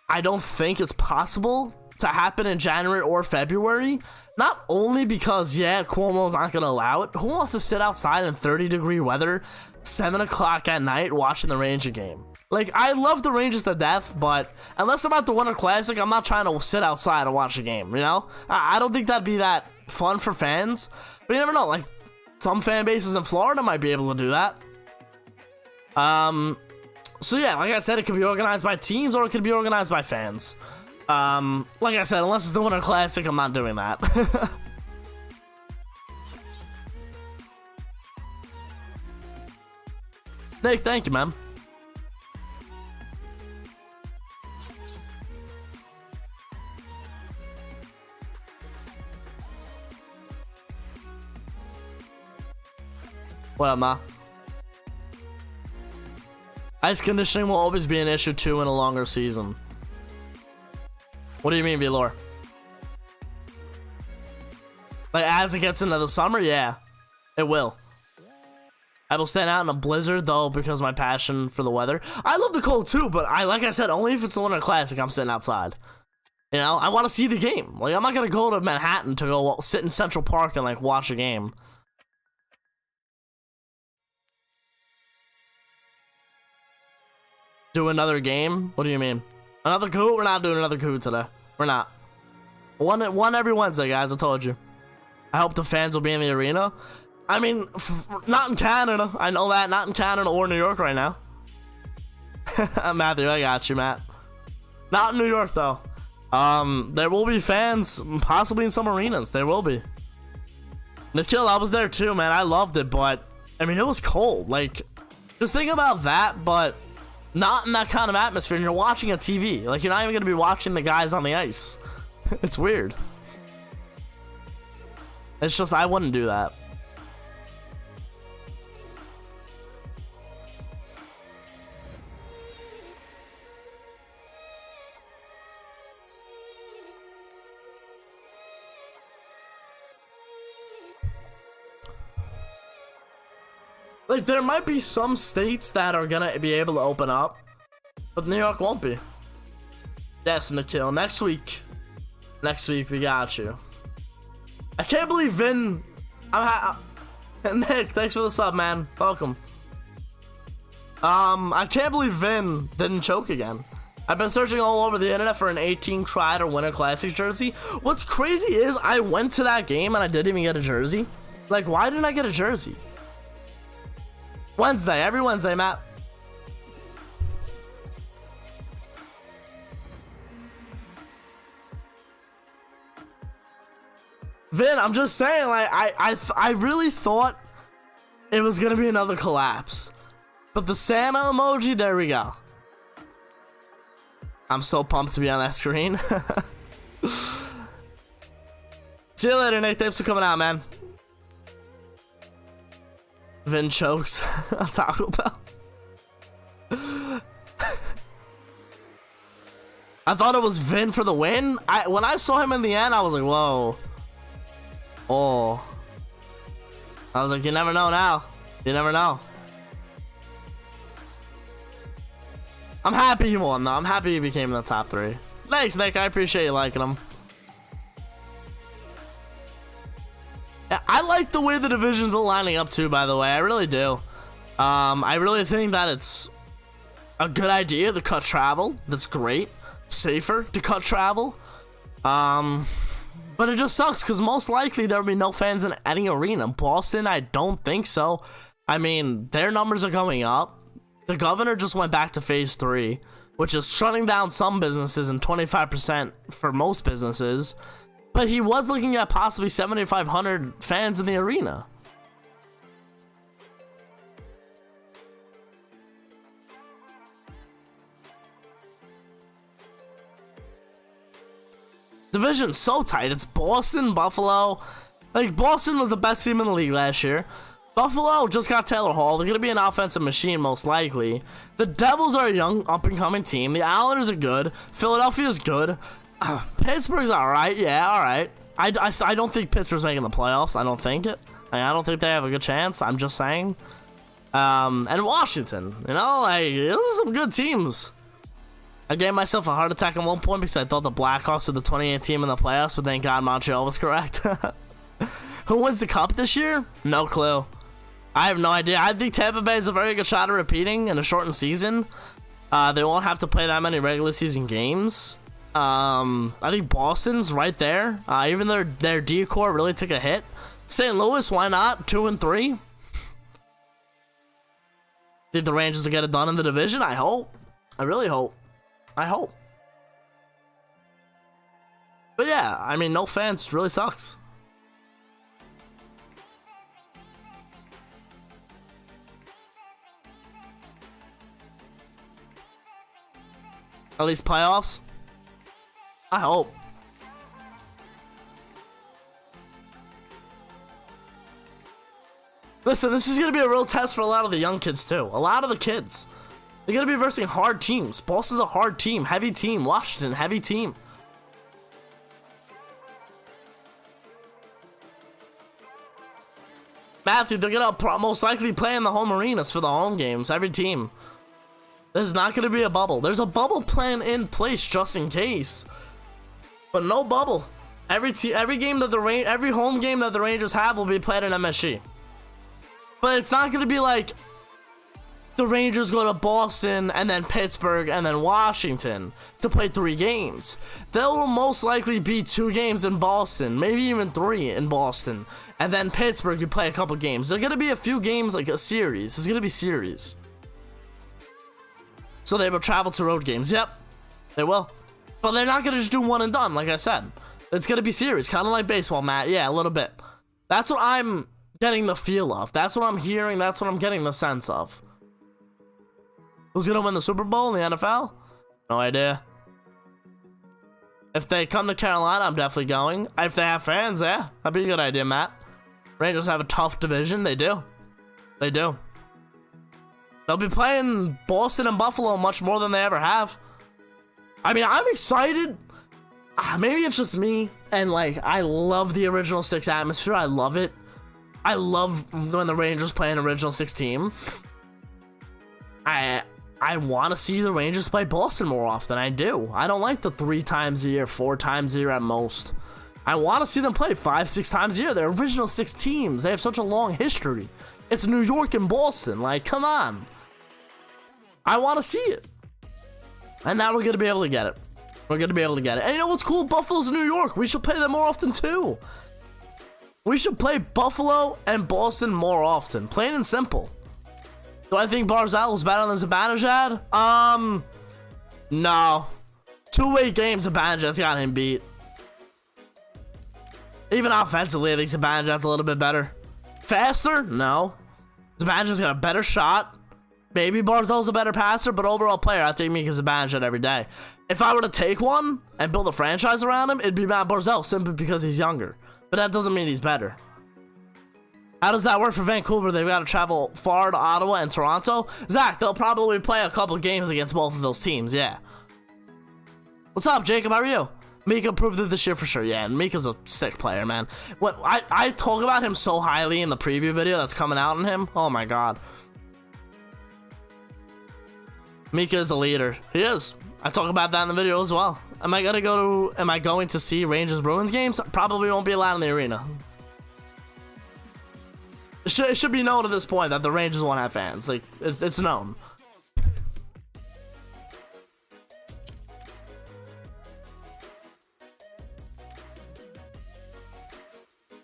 I don't think it's possible to happen in January or February, not only because, yeah, Cuomo's not going to allow it. Who wants to sit outside in 30-degree weather, 7 o'clock at night, watching the Ranger game? Like, I love the Rangers to death, but unless I'm at the Winter Classic, I'm not trying to sit outside and watch a game, you know? I don't think that'd be that fun for fans, but you never know. Like, some fan bases in Florida might be able to do that. So yeah, like I said, it could be organized by teams or it could be organized by fans. Like I said, unless it's the Winter Classic, I'm not doing that. Nick, thank you, man. What up, Ma? Ice conditioning will always be an issue too in a longer season. What do you mean, Velor? Like, as it gets into the summer, yeah, it will. I will stand out in a blizzard, though, because of my passion for the weather. I love the cold, too, but like I said, only if it's the Winter Classic, I'm sitting outside. You know, I want to see the game. Like, I'm not going to go to Manhattan to go sit in Central Park and, like, watch a game. Do another game? What do you mean? Another Kahoot? We're not doing another Kahoot today. We're not. One every Wednesday, guys. I told you. I hope the fans will be in the arena. I mean, not in Canada. I know that. Not in Canada or New York right now. Matthew, I got you, Matt. Not in New York, though. There will be fans, possibly in some arenas. There will be. Nikhil, I was there too, man. I loved it, but, I mean, it was cold. Like, just think about that, but not in that kind of atmosphere. And you're watching a TV. Like, you're not even going to be watching the guys on the ice. It's weird. It's just, I wouldn't do that. Like, there might be some states that are gonna be able to open up, but New York won't be. Yes, Nikhil. Next week, we got you. I can't believe Vin. Nick, thanks for the sub, man. Welcome. I can't believe Vin didn't choke again. I've been searching all over the internet for an 18 Kreider Winter Classic jersey. What's crazy is I went to that game and I didn't even get a jersey. Like, why didn't I get a jersey? Wednesday, every Wednesday, Matt. Vin, I'm just saying, like, I really thought it was gonna be another collapse. But the Santa emoji, there we go. I'm so pumped to be on that screen. See you later, Nate. Thanks for coming out, man. Vin chokes on Taco Bell. I thought it was Vin for the win. When I saw him in the end, I was like, whoa. Oh. I was like, you never know now. You never know. I'm happy he won, though. I'm happy he became in the top 3. Thanks, Nick. I appreciate you liking him. Yeah, I like the way the divisions are lining up, too, by the way. I really do. I really think that it's a good idea to cut travel. That's great. Safer to cut travel. But it just sucks because most likely there will be no fans in any arena. Boston, I don't think so. I mean, their numbers are going up. The governor just went back to phase 3, which is shutting down some businesses and 25% for most businesses. But he was looking at possibly 7,500 fans in the arena. Division's so tight. It's Boston, Buffalo. Like, Boston was the best team in the league last year. Buffalo just got Taylor Hall. They're going to be an offensive machine, most likely. The Devils are a young, up-and-coming team. The Islanders are good. Philadelphia's good. Pittsburgh's alright. Yeah, alright. I don't think Pittsburgh's making the playoffs. I don't think it. I don't think they have a good chance. I'm just saying. And Washington. You know, like, those are some good teams. I gave myself a heart attack at one point because I thought the Blackhawks were the 28th team in the playoffs, but thank God Montreal was correct. Who wins the cup this year? No clue. I have no idea. I think Tampa Bay is a very good shot at repeating in a shortened season. They won't have to play that many regular season games. I think Boston's right there. Even their D-core really took a hit. St. Louis, why not? 2-3. Think the Rangers will get it done in the division? I hope. I really hope. I hope. But yeah, I mean, no fans really sucks. At least playoffs? I hope. Listen, this is going to be a real test for a lot of the young kids, too. A lot of the kids. They're going to be versing hard teams. Boston's a hard team. Heavy team. Washington, heavy team. Matthew, they're going to most likely play in the home arenas for the home games. Every team. There's not going to be a bubble. There's a bubble plan in place just in case. But no bubble. Every game that every home game that the Rangers have will be played in MSG. But it's not going to be like the Rangers go to Boston and then Pittsburgh and then Washington to play 3 games. There will most likely be 2 games in Boston, maybe even 3 in Boston. And then Pittsburgh, you play a couple games. There's going to be a few games, like a series. It's going to be series. So they will travel to road games. Yep, they will. But they're not going to just do one and done, like I said. It's going to be series, kind of like baseball, Matt. Yeah, a little bit. That's what I'm getting the feel of. That's what I'm hearing. That's what I'm getting the sense of. Who's going to win the Super Bowl in the NFL? No idea. If they come to Carolina, I'm definitely going. If they have fans, yeah, that'd be a good idea, Matt. Rangers have a tough division. They do. They do. They'll be playing Boston and Buffalo much more than they ever have. I mean, I'm excited. Maybe it's just me. And, like, I love the Original 6 atmosphere. I love it. I love when the Rangers play an Original 6 team. I want to see the Rangers play Boston more often. I do. I don't like the 3 times a year, 4 times a year at most. I want to see them play 5, 6 times a year. They're Original 6 teams. They have such a long history. It's New York and Boston. Like, come on. I want to see it. And now we're going to be able to get it. We're going to be able to get it. And you know what's cool? Buffalo's New York. We should play them more often, too. We should play Buffalo and Boston more often. Plain and simple. Do I think Barzal was better than Zibanejad? No. 2-way games, Zibanejad's got him beat. Even offensively, I think Zibanejad's a little bit better. Faster? No. Zibanejad's got a better shot. Maybe Barzal's a better passer, but overall player, I'd take Mika Zibanejad every day. If I were to take one and build a franchise around him, it'd be Matt Barzal simply because he's younger. But that doesn't mean he's better. How does that work for Vancouver? They've got to travel far to Ottawa and Toronto. Zach, they'll probably play a couple games against both of those teams, yeah. What's up, Jacob? How are you? Mika proved it this year for sure, yeah. And Mika's a sick player, man. What I talk about him so highly in the preview video that's coming out on him. Oh my god. Mika is a leader. He is. I talk about that in the video as well. Am I going to see Rangers Bruins games? Probably won't be allowed in the arena. It should be known at this point that the Rangers won't have fans. Like, it's known.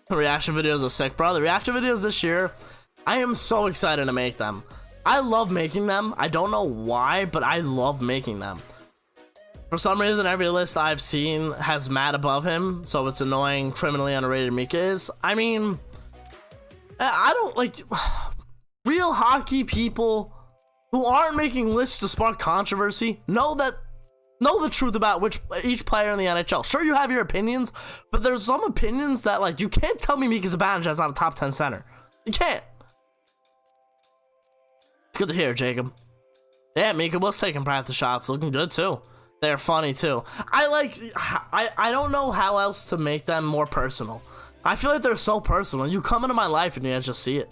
The reaction videos are sick, bro. The reaction videos this year, I am so excited to make them. I love making them. I don't know why, but I love making them. For some reason, every list I've seen has Matt above him, so it's annoying. Criminally underrated Mika is. I mean, I don't like real hockey people who aren't making lists to spark controversy. Know the truth about each player in the NHL. Sure, you have your opinions, but there's some opinions that, like, you can't tell me Mika Zibanejad's not a top 10 center. You can't. It's good to hear, Jacob. Yeah, Mika was taking practice shots, looking good too. They're funny too. I don't know how else to make them more personal. I feel like they're so personal. You come into my life and you guys just see it.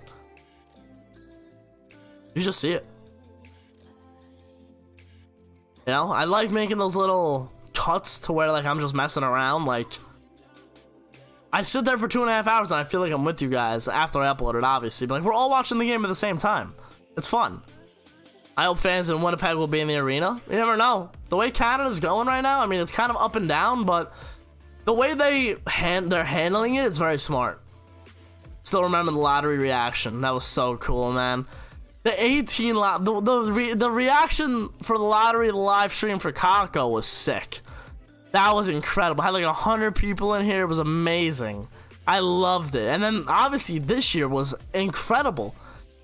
You just see it. You know, I like making those little cuts to where, like, I'm just messing around. Like, I sit there for 2.5 hours and I feel like I'm with you guys after I upload it, obviously. But, like, we're all watching the game at the same time. It's fun. I hope fans in Winnipeg will be in the arena. You never know. The way Canada's going right now, I mean, it's kind of up and down, but the way they're handling it is very smart. Still remember the lottery reaction. That was so cool, man. The 18 the reaction for the lottery live stream for Kako was sick. That was incredible. I had like 100 people in here. It was amazing. I loved it. And then obviously this year was incredible.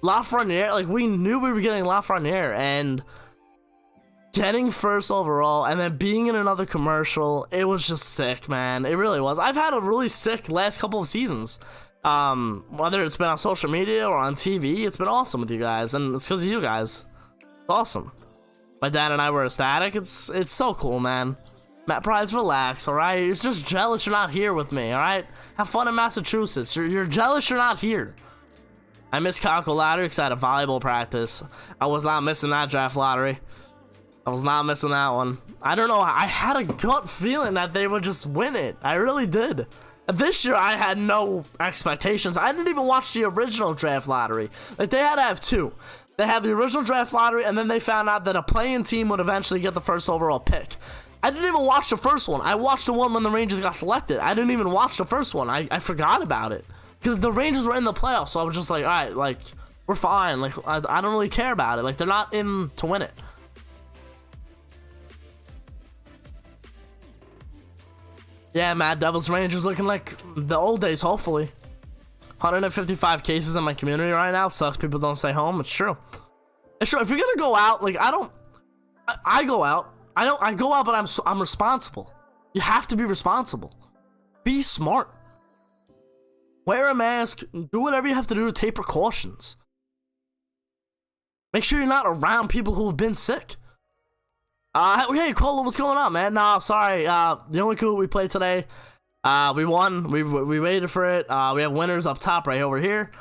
Lafreniere, like, we knew we were getting Lafreniere, and getting first overall and then being in another commercial, it was just sick, man. It really was. I've had a really sick last couple of seasons. Whether it's been on social media or on TV, it's been awesome with you guys, and it's because of you guys. It's awesome. My dad and I were ecstatic. It's so cool, man. Matt Price, relax, alright? You're just jealous you're not here with me, alright? Have fun in Massachusetts. You're jealous you're not here. I missed Kako lottery because I had a volleyball practice. I was not missing that draft lottery. I was not missing that one. I don't know. I had a gut feeling that they would just win it. I really did. This year, I had no expectations. I didn't even watch the original draft lottery. Like, they had to have two. They had the original draft lottery, and then they found out that a play-in team would eventually get the first overall pick. I didn't even watch the first one. I watched the one when the Rangers got selected. I didn't even watch the first one. I forgot about it. Because the Rangers were in the playoffs, so I was just like, alright, like, we're fine. Like, I don't really care about it. Like, they're not in to win it. Yeah, Mad Devils Rangers looking like the old days, hopefully. 155 cases in my community right now. Sucks people don't stay home. It's true. It's true. If you're gonna go out, like, I go out. I go out, but I'm responsible. You have to be responsible. Be smart. Wear a mask, do whatever you have to do to take precautions. Make sure you're not around people who have been sick. Hey, Cole, what's going on, man? No, sorry. The only Kahoot we played today, we won. We waited for it. We have winners up top right over here.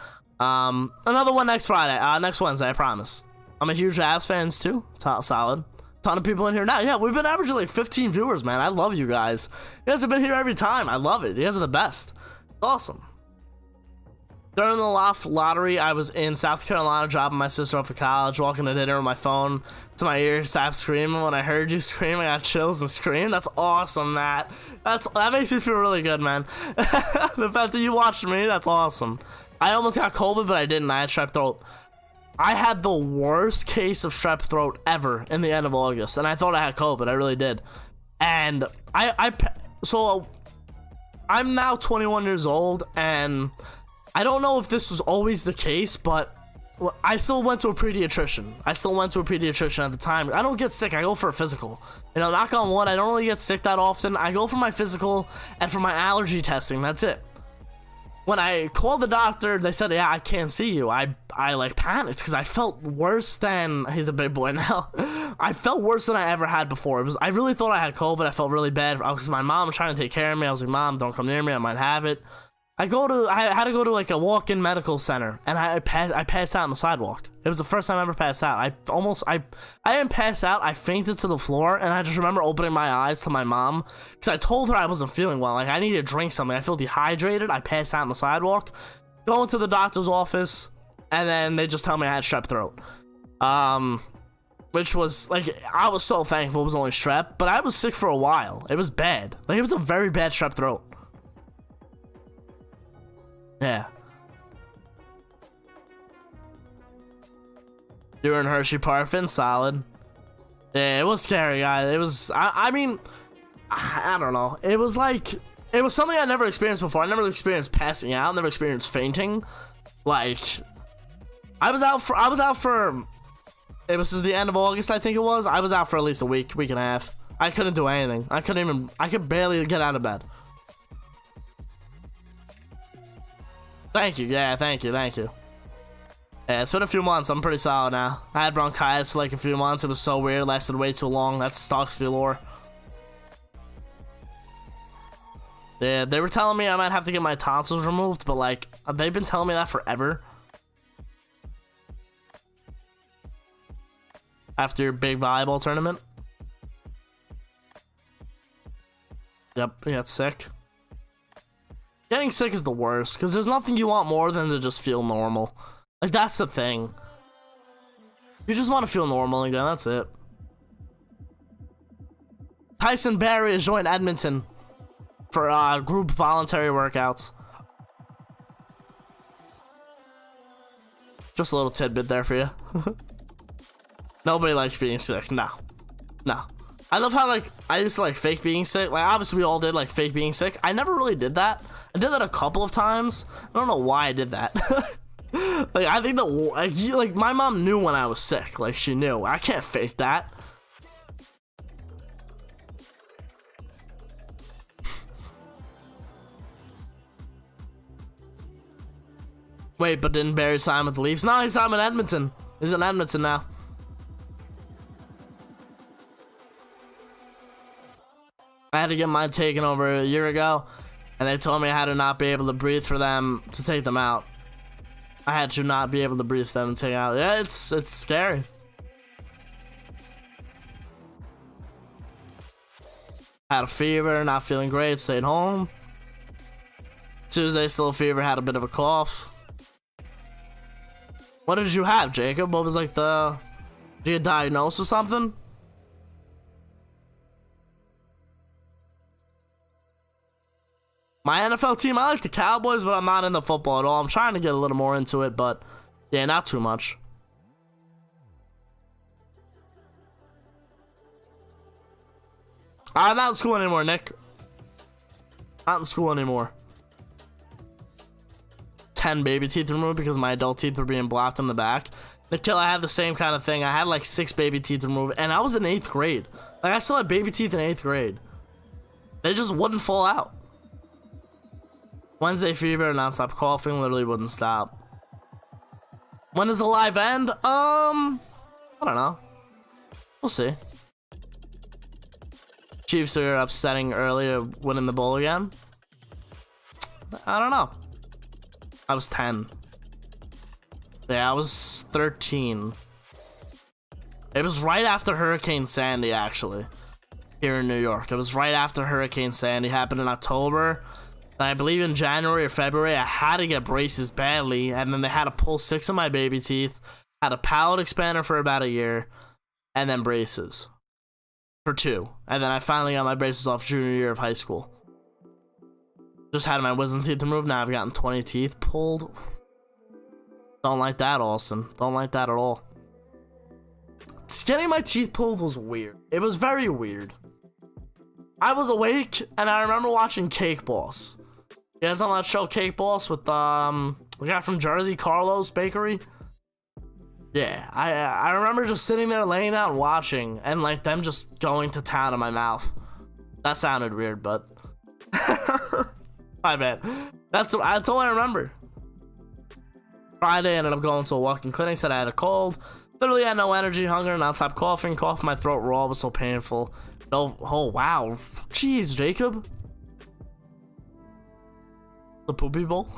Another one next Friday. Next Wednesday, I promise. I'm a huge Saps fan too. Solid. Ton of people in here now. Yeah, we've been averaging like 15 viewers, man. I love you guys. You guys have been here every time. I love it. You guys are the best. Awesome. During the lottery, I was in South Carolina dropping my sister off at college, walking to dinner with my phone to my ear, Saps screaming. When I heard you scream, I got chills and screamed. That's awesome, Matt. That makes me feel really good, man. The fact that you watched me, that's awesome. I almost got COVID, but I didn't. I had strep throat. I had the worst case of strep throat ever in the end of August, and I thought I had COVID. I really did. And so I'm now 21 years old, and I don't know if this was always the case, but I still went to a pediatrician. At the time. I don't get sick. I go for a physical. You know, knock on wood, I don't really get sick that often. I go for my physical and for my allergy testing. That's it. When I called the doctor, they said, yeah, I can't see you. I like panicked because I felt worse than, he's a big boy now. I felt worse than I ever had before. I really thought I had COVID. I felt really bad because my mom was trying to take care of me. I was like, Mom, don't come near me. I might have it. I had to go to like a walk-in medical center, and I passed out on the sidewalk. It was the first time I ever passed out. I didn't pass out. I fainted to the floor, and I just remember opening my eyes to my mom because I told her I wasn't feeling well. Like I needed to drink something. I feel dehydrated. I passed out on the sidewalk. Going to the doctor's office, and then they just tell me I had strep throat. Which was like, I was so thankful it was only strep, but I was sick for a while. It was bad. Like it was a very bad strep throat. Yeah. Doing Hershey Parfum, solid. Yeah, it was scary, guys. It was, I mean, I don't know. It was like, it was something I never experienced before. I never experienced passing out, never experienced fainting. Like, I was out for, it was just the end of August, I think it was. I was out for at least a week and a half. I couldn't do anything. I could barely get out of bed. Thank you. Yeah, thank you. Yeah, it's been a few months. I'm pretty solid now. I had bronchitis for like a few months. It was so weird. It lasted way too long. That's Stocks Velour. Yeah, they were telling me I might have to get my tonsils removed, but like, they've been telling me that forever. After your big volleyball tournament. Yep, he got sick. Getting sick is the worst, because there's nothing you want more than to just feel normal. Like, that's the thing. You just want to feel normal again, that's it. Tyson Barry has joined Edmonton for group voluntary workouts. Just a little tidbit there for you. Nobody likes being sick. No. I love how, like, I used to, like, fake being sick. Like, obviously we all did, like, fake being sick. I never really did that. I did that a couple of times. I don't know why I did that. Like, I think like, my mom knew when I was sick. Like, she knew. I can't fake that. Wait, but didn't Barry sign with the Leafs? No, he's signed with Edmonton. He's in Edmonton now. I had to get mine taken over a year ago, and they told me I had to not be able to breathe for them to take them out. I had to not be able to breathe for them to take out. Yeah, it's scary. Had a fever, not feeling great, stayed home. Tuesday, still a fever, had a bit of a cough. What did you have, Jacob? What was like did you get diagnosed with something? My NFL team, I like the Cowboys, but I'm not into football at all. I'm trying to get a little more into it, but yeah, not too much. I'm not in school anymore, Nick. Not in school anymore. 10 baby teeth removed because my adult teeth were being blocked in the back. Nikhil, I had the same kind of thing. I had like 6 baby teeth removed, and I was in 8th grade. Like, I still had baby teeth in 8th grade. They just wouldn't fall out. Wednesday fever, non-stop coughing, literally wouldn't stop. When does the live end? I don't know. We'll see. Chiefs are upsetting earlier, winning the bowl again. I don't know. I was 10. Yeah, I was 13. It was right after Hurricane Sandy, actually. Here in New York. It was right after Hurricane Sandy happened in October. And I believe in January or February, I had to get braces badly, and then they had to pull 6 of my baby teeth, had a palate expander for about a year, and then braces for 2. And then I finally got my braces off junior year of high school. Just had my wisdom teeth removed, now I've gotten 20 teeth pulled. Don't like that, Austin. Don't like that at all. Getting my teeth pulled was weird. It was very weird. I was awake, and I remember watching Cake Boss. You guys on that show, Cake Boss, with the guy from Jersey, Carlos Bakery? Yeah, I remember just sitting there, laying out and watching, and like them just going to town in my mouth. That sounded weird, but my bad. That's all I remember. Friday, I ended up going to a walk-in clinic, said I had a cold. Literally had no energy, hunger, non-stop coughing. Cough in my throat raw, was so painful. No, oh wow, jeez, Jacob. The Poopy Bowl.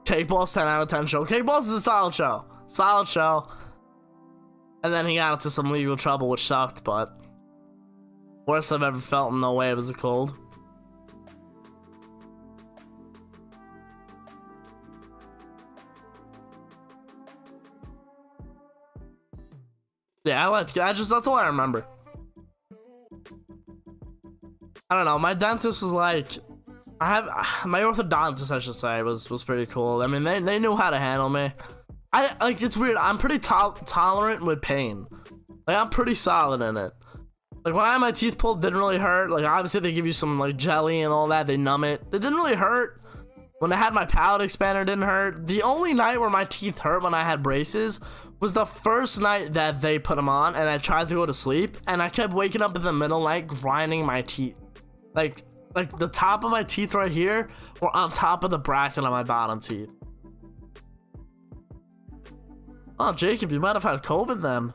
Cake Boss 10 out of 10 show. Cake Boss is a solid show. Solid show. And then he got into some legal trouble, which sucked, but worst I've ever felt in No Way It Was a Cold. Yeah, that's all I remember. I don't know, my dentist was like, my orthodontist, I should say, was pretty cool. I mean, they knew how to handle me. It's weird, I'm pretty tolerant with pain. Like, I'm pretty solid in it. Like, when I had my teeth pulled, it didn't really hurt. Like, obviously they give you some, like, jelly and all that, they numb it. It didn't really hurt. When I had my palate expander, it didn't hurt. The only night where my teeth hurt when I had braces was the first night that they put them on, and I tried to go to sleep, and I kept waking up in the middle of the night grinding my teeth. Like the top of my teeth right here were on top of the bracket on my bottom teeth. Oh, Jacob, you might have had COVID then.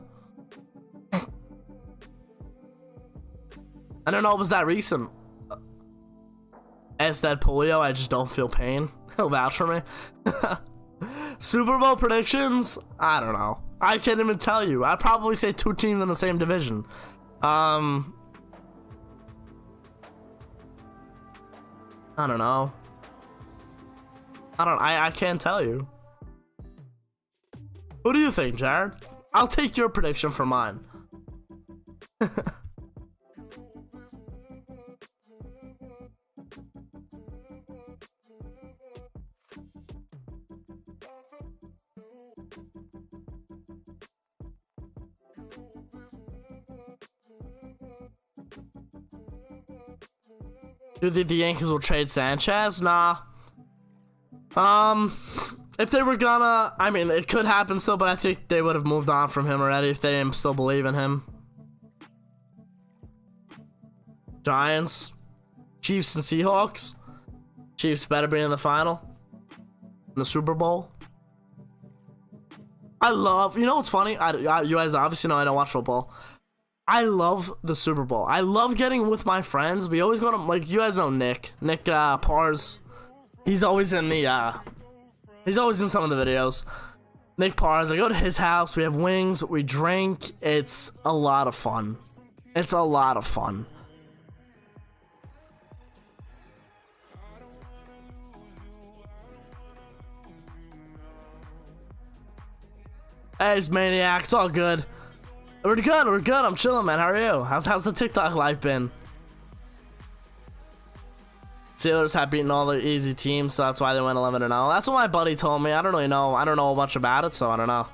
I don't know, it was that recent. As that polio, I just don't feel pain. He'll vouch for me. Super Bowl predictions? I don't know. I can't even tell you. I'd probably say 2 teams in the same division. I don't know. I can't tell you. Who do you think, Jared? I'll take your prediction for mine. Do you think the Yankees will trade Sanchez? Nah. If they were gonna, I mean, it could happen still, but I think they would have moved on from him already if they didn't still believe in him. Giants, Chiefs, and Seahawks. Chiefs better be in the final, in the Super Bowl. I love, you know what's funny? You guys obviously know I don't watch football. I love the Super Bowl. I love getting with my friends. We always go to, like, you guys know Nick Pars. He's always in he's always in some of the videos. Nick Pars, I go to his house. We have wings. We drink. It's a lot of fun. It's a lot of fun. Hey, it's Maniac. It's all good. We're good. I'm chilling, man. How are you? How's the TikTok life been? Steelers have beaten all the easy teams, so that's why they went 11-0. That's what my buddy told me. I don't really know. I don't know much about it, so I don't know.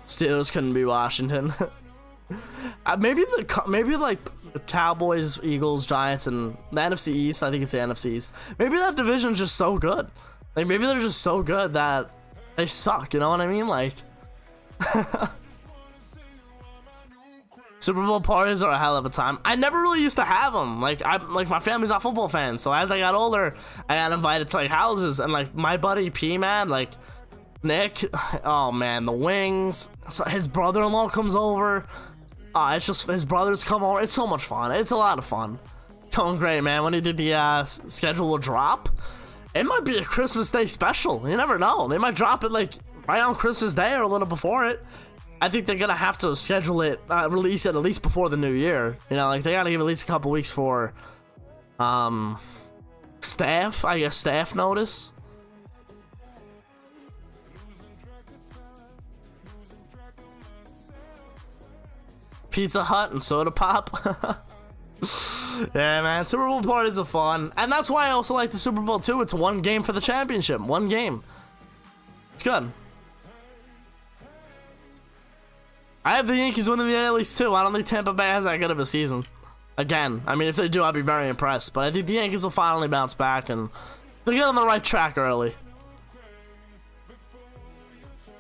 Steelers couldn't be Washington. maybe like the Cowboys, Eagles, Giants, and the NFC East. I think it's the NFC East. Maybe that division's just so good. Like, maybe they're just so good that they suck, you know what I mean? Like, Super Bowl parties are a hell of a time. I never really used to have them. Like, my family's not football fans, so as I got older, I got invited to, like, houses, and, like, my buddy P, man, like, Nick, oh, man, the wings, so his brother-in-law comes over, it's just, his brothers come over, it's so much fun, it's a lot of fun. Going great, man. When he did the schedule will drop, it might be a Christmas Day special. You never know. They might drop it like right on Christmas Day or a little before it. I think they're gonna have to schedule it, release it at least before the new year. You know, like they gotta give at least a couple weeks for staff notice. Pizza Hut and soda pop. Yeah, man, Super Bowl parties are fun, and that's why I also like the Super Bowl too. It's one game for the championship, one game. It's good. I have the Yankees winning the AL East too. I don't think Tampa Bay has that good of a season. Again, I mean, if they do, I'll be very impressed. But I think the Yankees will finally bounce back, and they'll get on the right track early.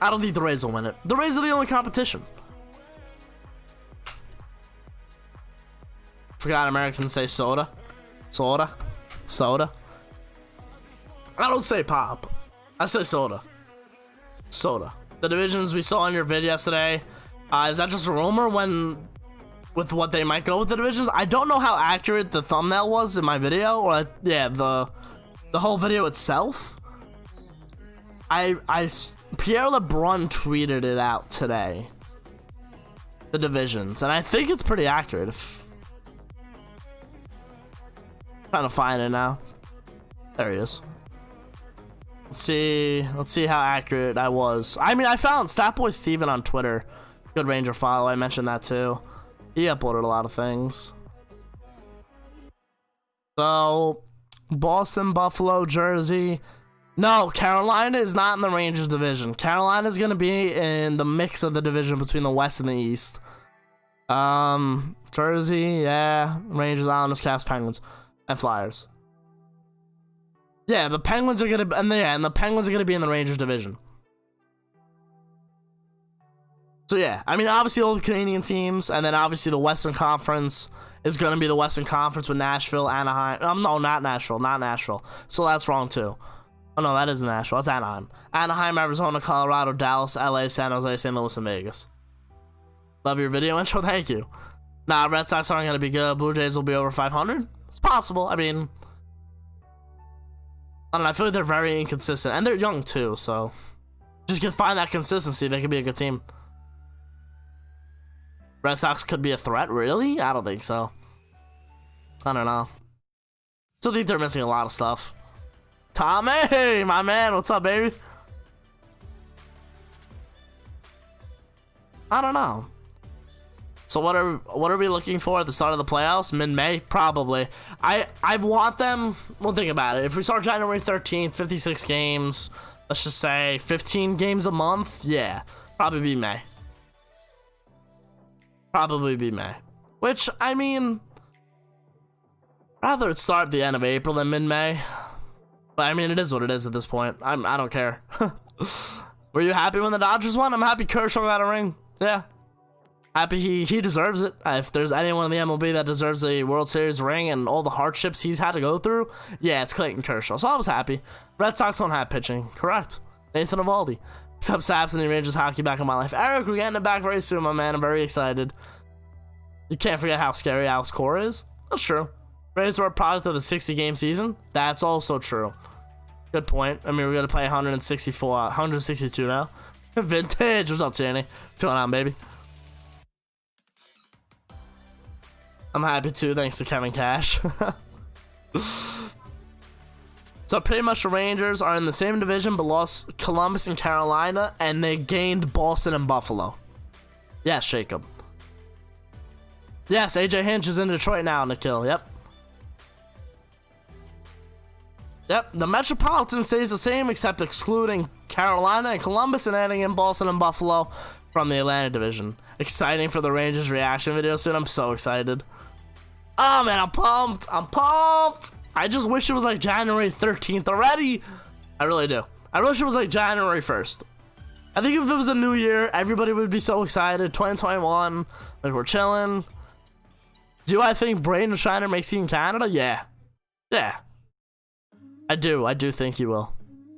I don't think the Rays will win it. The Rays are the only competition. Forgot Americans say soda. Soda. I don't say pop. I say soda. Soda. The divisions we saw in your vid yesterday, is that just a rumor? When with what they might go with the divisions. I don't know how accurate the thumbnail was in my video, or yeah, the whole video itself. Pierre LeBrun tweeted it out today, the divisions, and I think it's pretty accurate. Trying to find it now. There he is. Let's see how accurate I was. I mean, I found Statboy Steven on Twitter. Good Ranger follow. I mentioned that too. He uploaded a lot of things. So, Boston, Buffalo, Jersey. No, Carolina is not in the Rangers division. Carolina is going to be in the mix of the division between the West and the East. Jersey, yeah. Rangers, Islanders, Caps, Penguins, and Flyers. Yeah, the Penguins are going to, and the Penguins are going to be in the Rangers division. So yeah, I mean, obviously all the Canadian teams, and then obviously the Western Conference is going to be the Western Conference with Nashville, Anaheim. No, not Nashville. So that's wrong too. Oh no, that is Nashville. That's Anaheim. Anaheim, Arizona, Colorado, Dallas, LA, San Jose, St. Louis, and Vegas. Love your video intro. Thank you. Nah, Red Sox aren't going to be good. Blue Jays will be over 500. It's possible. I mean, I don't know. I feel like they're very inconsistent, and they're young too. So just can find that consistency. They could be a good team. Red Sox could be a threat, really? I don't think so. I don't know. Still think they're missing a lot of stuff. Tommy, my man, what's up, baby? I don't know. So what are we looking for at the start of the playoffs? Mid-May? Probably. I want them, well, think about it. If we start January 13th, 56 games, let's just say 15 games a month, yeah, probably be May. Probably be May. Which, I mean, rather it start at the end of April than mid-May. But I mean, it is what it is at this point. I don't care. Were you happy when the Dodgers won? I'm happy Kershaw got a ring. Yeah. Happy he deserves it. If there's anyone in the MLB that deserves a World Series ring and all the hardships he's had to go through, yeah, it's Clayton Kershaw. So I was happy. Red Sox don't have pitching. Correct. Nathan Eovaldi. Except Saps and the Rangers hockey back in my life. Eric, we're getting it back very soon, my man. I'm very excited. You can't forget how scary Alex Cora is. That's true. Rays were a product of the 60-game season. That's also true. Good point. I mean, we're going to play 162 now. Vintage. What's up, Tanny? What's going on, baby? I'm happy too, thanks to Kevin Cash. So pretty much the Rangers are in the same division but lost Columbus and Carolina, and they gained Boston and Buffalo. Yes, Jacob. Yes, AJ Hinch is in Detroit now, Nikhil. Yep. Yep, the Metropolitan stays the same except excluding Carolina and Columbus and adding in Boston and Buffalo from the Atlantic division. Exciting for the Rangers reaction video soon. I'm so excited. Oh man, I'm pumped. I'm pumped. I just wish it was like January 13th already. I really do. I wish it was like January 1st. I think if it was a new year, everybody would be so excited. 2021, like we're chilling. Do I think Braden Shiner makes Team Canada? Yeah. Yeah. I do think he will.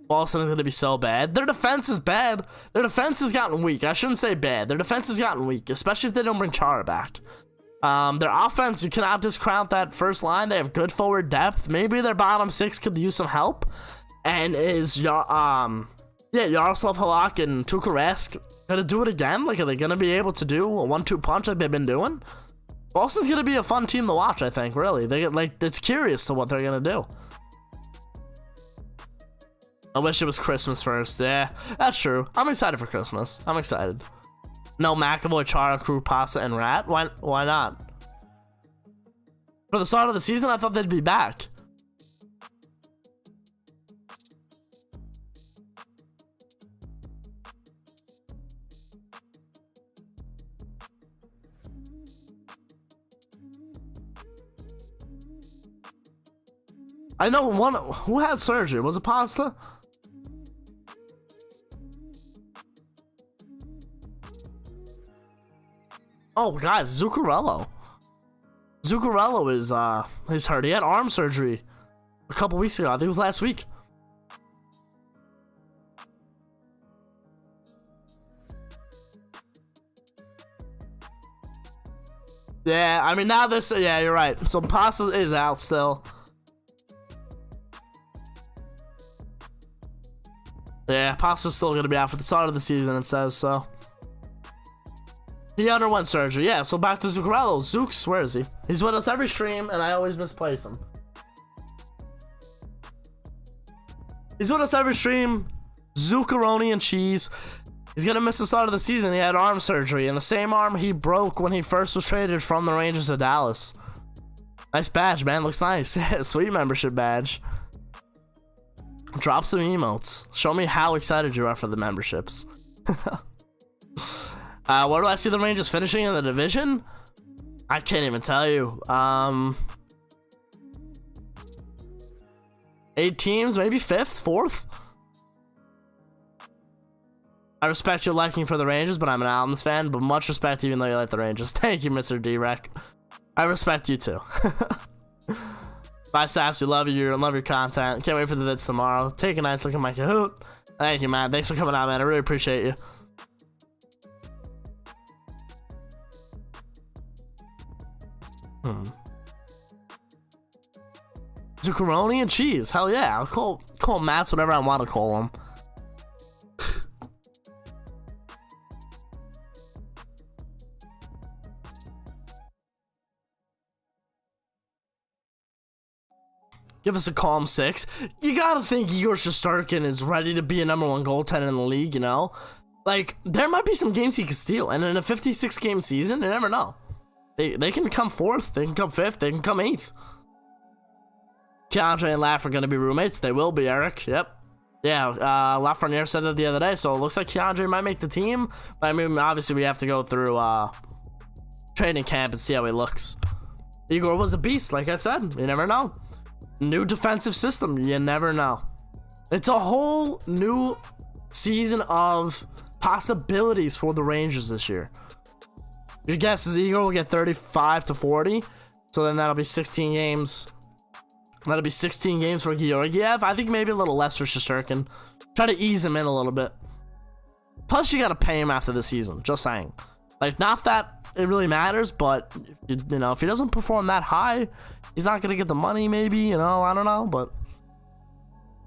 Boston is going to be so bad. Their defense is bad. Their defense has gotten weak. I shouldn't say bad. Their defense has gotten weak, especially if they don't bring Chara back. Their offense, you cannot discount that first line. They have good forward depth. Maybe their bottom six could use some help. And is Yaroslav Halak and Tuukka Rask gonna do it again? Like, are they gonna be able to do a 1-2 punch like they've been doing? Boston's gonna be a fun team to watch, I think. Really, they get like it's curious to what they're gonna do. I wish it was Christmas first. Yeah, that's true. I'm excited for Christmas. I'm excited. No McAvoy, Chara, Crew, Pasta, and Rat. Why not? For the start of the season, I thought they'd be back. I know one who had surgery. Was it Pasta? Oh, guys, Zuccarello. Zuccarello is hurt. He had arm surgery a couple weeks ago. I think it was last week. Yeah, I mean, now this... Yeah, you're right. So Pasta is out still. Yeah, Pasta's still going to be out for the start of the season, it says, so. He underwent surgery. Yeah, so back to Zuccarello. Zooks, where is he? He's with us every stream, and I always misplace him. He's with us every stream. Zuccaroni and cheese. He's going to miss the start of the season. He had arm surgery, and the same arm he broke when he first was traded from the Rangers to Dallas. Nice badge, man. Looks nice. Sweet membership badge. Drop some emotes. Show me how excited you are for the memberships. Where do I see the Rangers finishing in the division? I can't even tell you. 8 teams, maybe 5th, 4th. I respect your liking for the Rangers, but I'm an Allen's fan. But much respect even though you like the Rangers. Thank you, Mr. D-Rec. I respect you too. Bye, Saps. We love you. I love your content. Can't wait for the vids tomorrow. Take a nice look at my Kahoot. Thank you, man. Thanks for coming out, man. I really appreciate you. Zuccaroni and cheese. Hell yeah. I'll call Mats whatever I want to call him. Give us a calm 6. You gotta think Igor Shesterkin is ready to be a #1 goaltender in the league, you know? Like, there might be some games he can steal. And in a 56-game season, you never know. They can come 4th, they can come 5th, they can come 8th. Keandre and Laf are going to be roommates. They will be, Eric. Yep. Yeah, Lafreniere said that the other day, so it looks like Keandre might make the team. But, I mean, obviously we have to go through training camp and see how he looks. Igor was a beast, like I said. You never know. New defensive system. You never know. It's a whole new season of possibilities for the Rangers this year. Your guess is Igor will get 35 to 40. So then that'll be 16 games. That'll be 16 games for Georgiev. I think maybe a little less for Shesterkin. Try to ease him in a little bit. Plus, you got to pay him after the season. Just saying. Like, not that it really matters, but, you know, if he doesn't perform that high, he's not going to get the money, maybe, you know, I don't know, but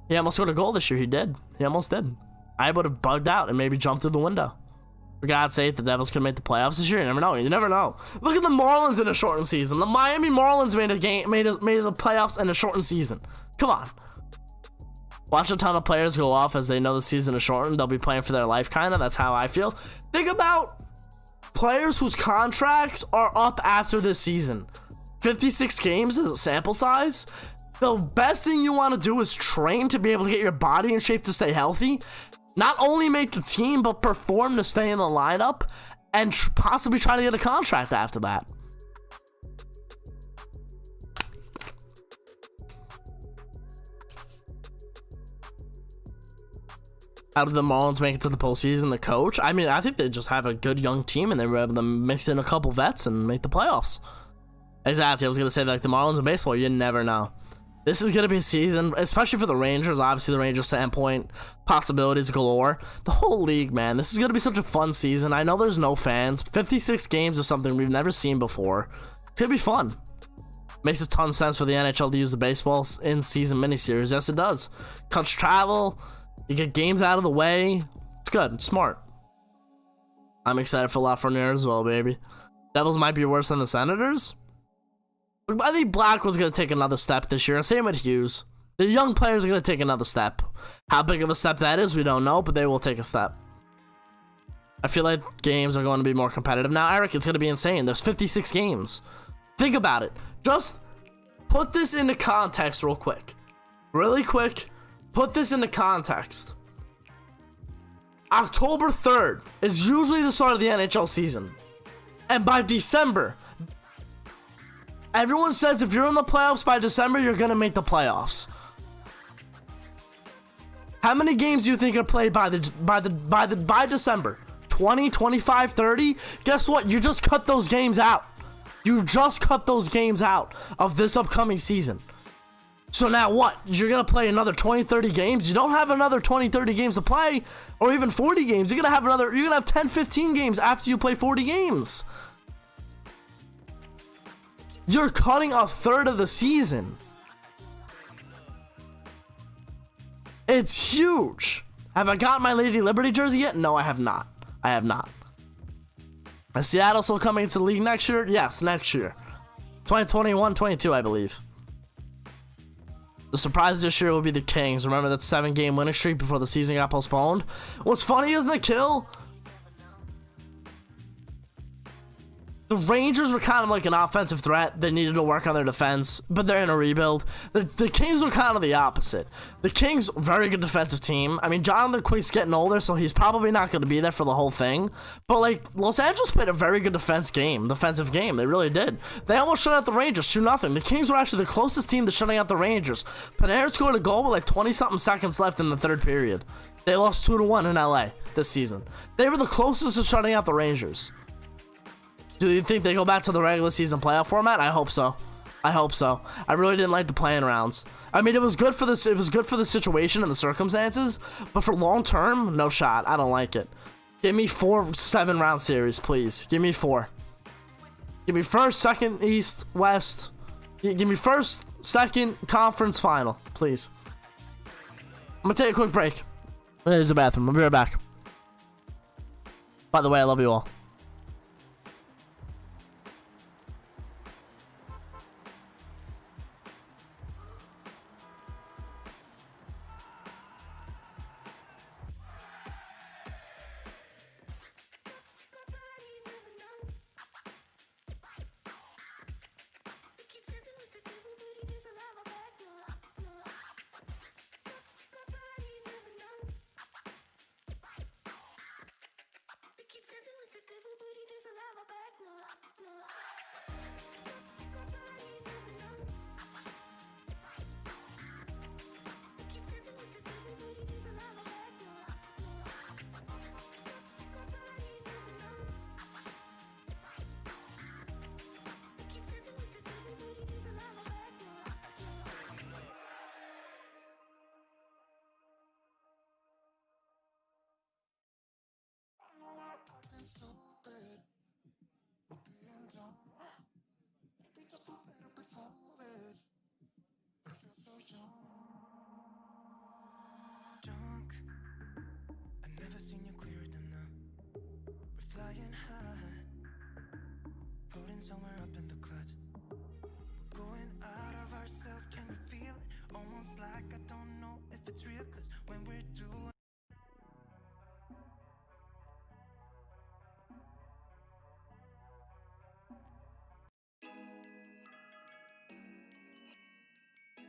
he almost scored a goal this year. He did. He almost did. I would have bugged out and maybe jumped through the window. For God's sake, the Devils could make the playoffs this year. You never know. You never know. Look at the Marlins in a shortened season. The Miami Marlins made the playoffs in a shortened season. Come on. Watch a ton of players go off as they know the season is shortened. They'll be playing for their life, kind of. That's how I feel. Think about players whose contracts are up after this season. 56 games is a sample size. The best thing you want to do is train to be able to get your body in shape to stay healthy. Not only make the team, but perform to stay in the lineup and possibly try to get a contract after that. How did the Marlins make it to the postseason? The coach? I mean, I think they just have a good young team and they were able to mix in a couple vets and make the playoffs. Exactly. I was going to say, like the Marlins in baseball, you never know. This is going to be a season, especially for the Rangers. Obviously, the Rangers standpoint, possibilities galore. The whole league, man. This is going to be such a fun season. I know there's no fans. 56 games is something we've never seen before. It's going to be fun. Makes a ton of sense for the NHL to use the baseball in-season miniseries. Yes, it does. Cuts travel. You get games out of the way. It's good. It's smart. I'm excited for Lafreniere as well, baby. Devils might be worse than the Senators. I think Blackwood's going to take another step this year. Same with Hughes. The young players are going to take another step. How big of a step that is, we don't know, but they will take a step. I feel like games are going to be more competitive. Now, Eric, it's going to be insane. There's 56 games. Think about it. Just put this into context real quick. Really quick. Put this into context. October 3rd is usually the start of the NHL season. And by December, everyone says if you're in the playoffs by December, you're going to make the playoffs. How many games do you think are played by December? 20, 25, 30? Guess what? You just cut those games out. You just cut those games out of this upcoming season. So now what? You're going to play another 20, 30 games? You don't have another 20, 30 games to play, or even 40 games. You're going to have 10, 15 games after you play 40 games. You're cutting a third of the season. It's huge. Have I gotten my Lady Liberty jersey yet? No, I have not. I have not. Is Seattle still coming to the league next year? Yes, next year. 2021-22, I believe. The surprise this year will be the Kings. Remember that 7-game winning streak before the season got postponed? What's funny is the kill. The Rangers were kind of like an offensive threat. They needed to work on their defense, but they're in a rebuild. The Kings were kind of the opposite. The Kings, very good defensive team. I mean, Jonathan Quick's getting older, so he's probably not going to be there for the whole thing. But, like, Los Angeles played a very good defensive game. They really did. They almost shut out the Rangers 2-0. The Kings were actually the closest team to shutting out the Rangers. Panarin scored a goal with like 20-something seconds left in the third period. They lost 2-1 in LA this season. They were the closest to shutting out the Rangers. Do you think they go back to the regular season playoff format? I hope so. I hope so. I really didn't like the playing rounds. I mean, it was good for this. It was good for the situation and the circumstances, but for long term, no shot. I don't like it. Give me 4 7-round series, please. Give me 4. Give me first, second, East, West. Give me first, second, conference final, please. I'm gonna take a quick break. There's the bathroom. I'll be right back. By the way, I love you all. Drunk, I've never seen you clearer than now. We're flying high, floating somewhere up in the clouds. We're going out of ourselves, can you feel it? Almost like I don't know if it's real, cause when we're doing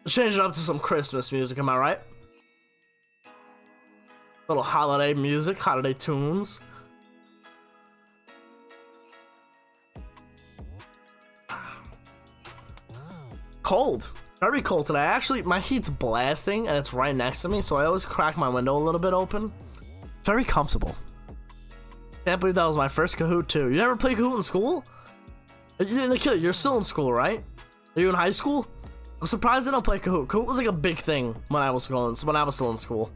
Change it up to some Christmas music, am I right? Little holiday music, holiday tunes. Cold. Very cold today. Actually, my heat's blasting and it's right next to me, so I always crack my window a little bit open. Very comfortable. Can't believe that was my first Kahoot too. You never played Kahoot in school? You're still in school, right? Are you in high school? I'm surprised they don't play Kahoot. Kahoot was like a big thing when I was still in school.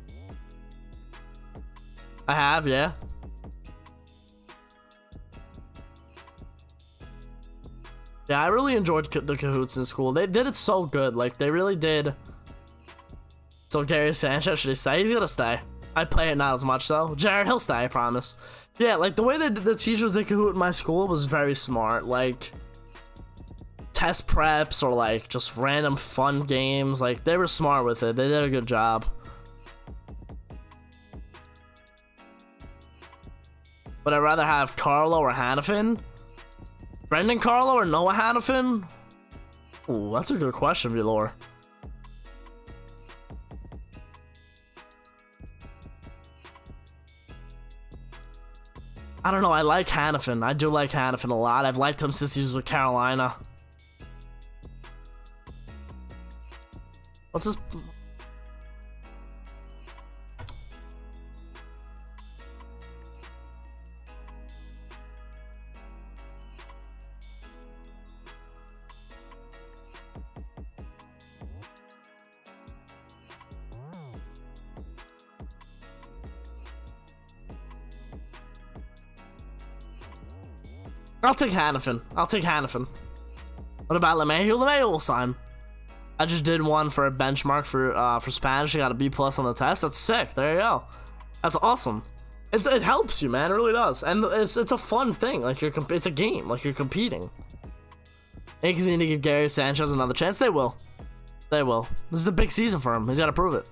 I have, yeah. Yeah, I really enjoyed the Kahoots in school. They did it so good. Like, they really did. So Gary Sanchez, should he stay? He's gonna stay. I play it not as much though. Jared, he'll stay, I promise. Yeah, like the way that the teachers did Kahoot in my school was very smart. Like, test preps or like just random fun games. Like, they were smart with it. They did a good job. Would I rather have Carlo or Hannafin? Brendan Carlo or Noah Hannafin? Ooh, that's a good question, Velor. I don't know, I like Hannafin. I do like Hannafin a lot. I've liked him since he was with Carolina. Let's just... I'll take Hannafin. I'll take Hannafin. What about LeMahieu? LeMahieu will sign. I just did one for a benchmark for Spanish. I got a B+ on the test. That's sick. There you go. That's awesome. It helps you, man. It really does. And it's a fun thing. Like it's a game. Like you're competing. Yankees need to give Gary Sanchez another chance. They will. They will. This is a big season for him. He's got to prove it.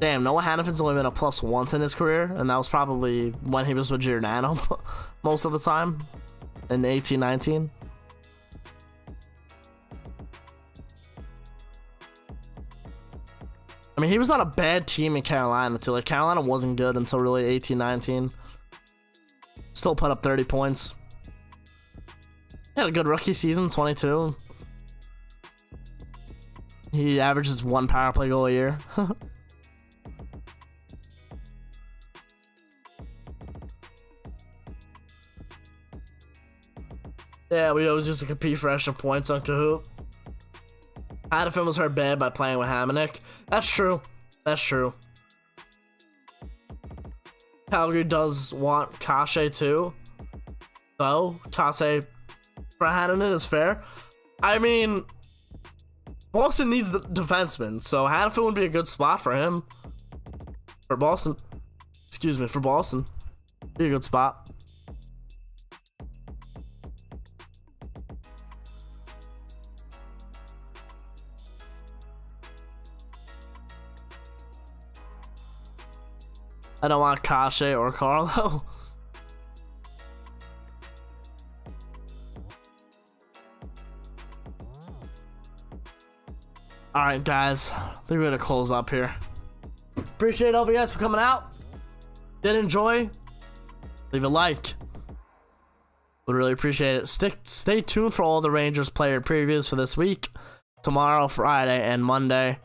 Damn, Noah Hannafin's only been a plus once in his career, and that was probably when he was with Giordano most of the time in 18-19. I mean, he was on a bad team in Carolina too. Like Carolina wasn't good until really 18-19. Still put up 30 points. He had a good rookie season, 22. He averages 1 power play goal a year. Yeah, we always used to compete for extra points on Kahoot. Hadafin was hurt bad by playing with Hamonic. That's true. That's true. Calgary does want Kashe too. So, Kashe for Hannanen is fair. I mean, Boston needs the defenseman, so Hanafin would be a good spot for him. For Boston. Excuse me, for Boston. Be a good spot. I don't want Kashe or Carlo. Alright, guys. I think we're gonna close up here. Appreciate all of you guys for coming out. Did enjoy? Leave a like. Would really appreciate it. Stay tuned for all the Rangers player previews for this week. Tomorrow, Friday, and Monday.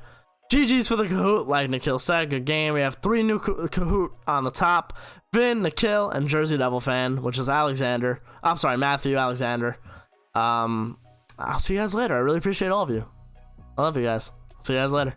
GG's for the Kahoot, like Nikhil said, good game. We have 3 new Kahoot on the top. Vin, Nikhil, and Jersey Devil fan, which is Alexander. I'm sorry, Matthew Alexander. I'll see you guys later. I really appreciate all of you. I love you guys. See you guys later.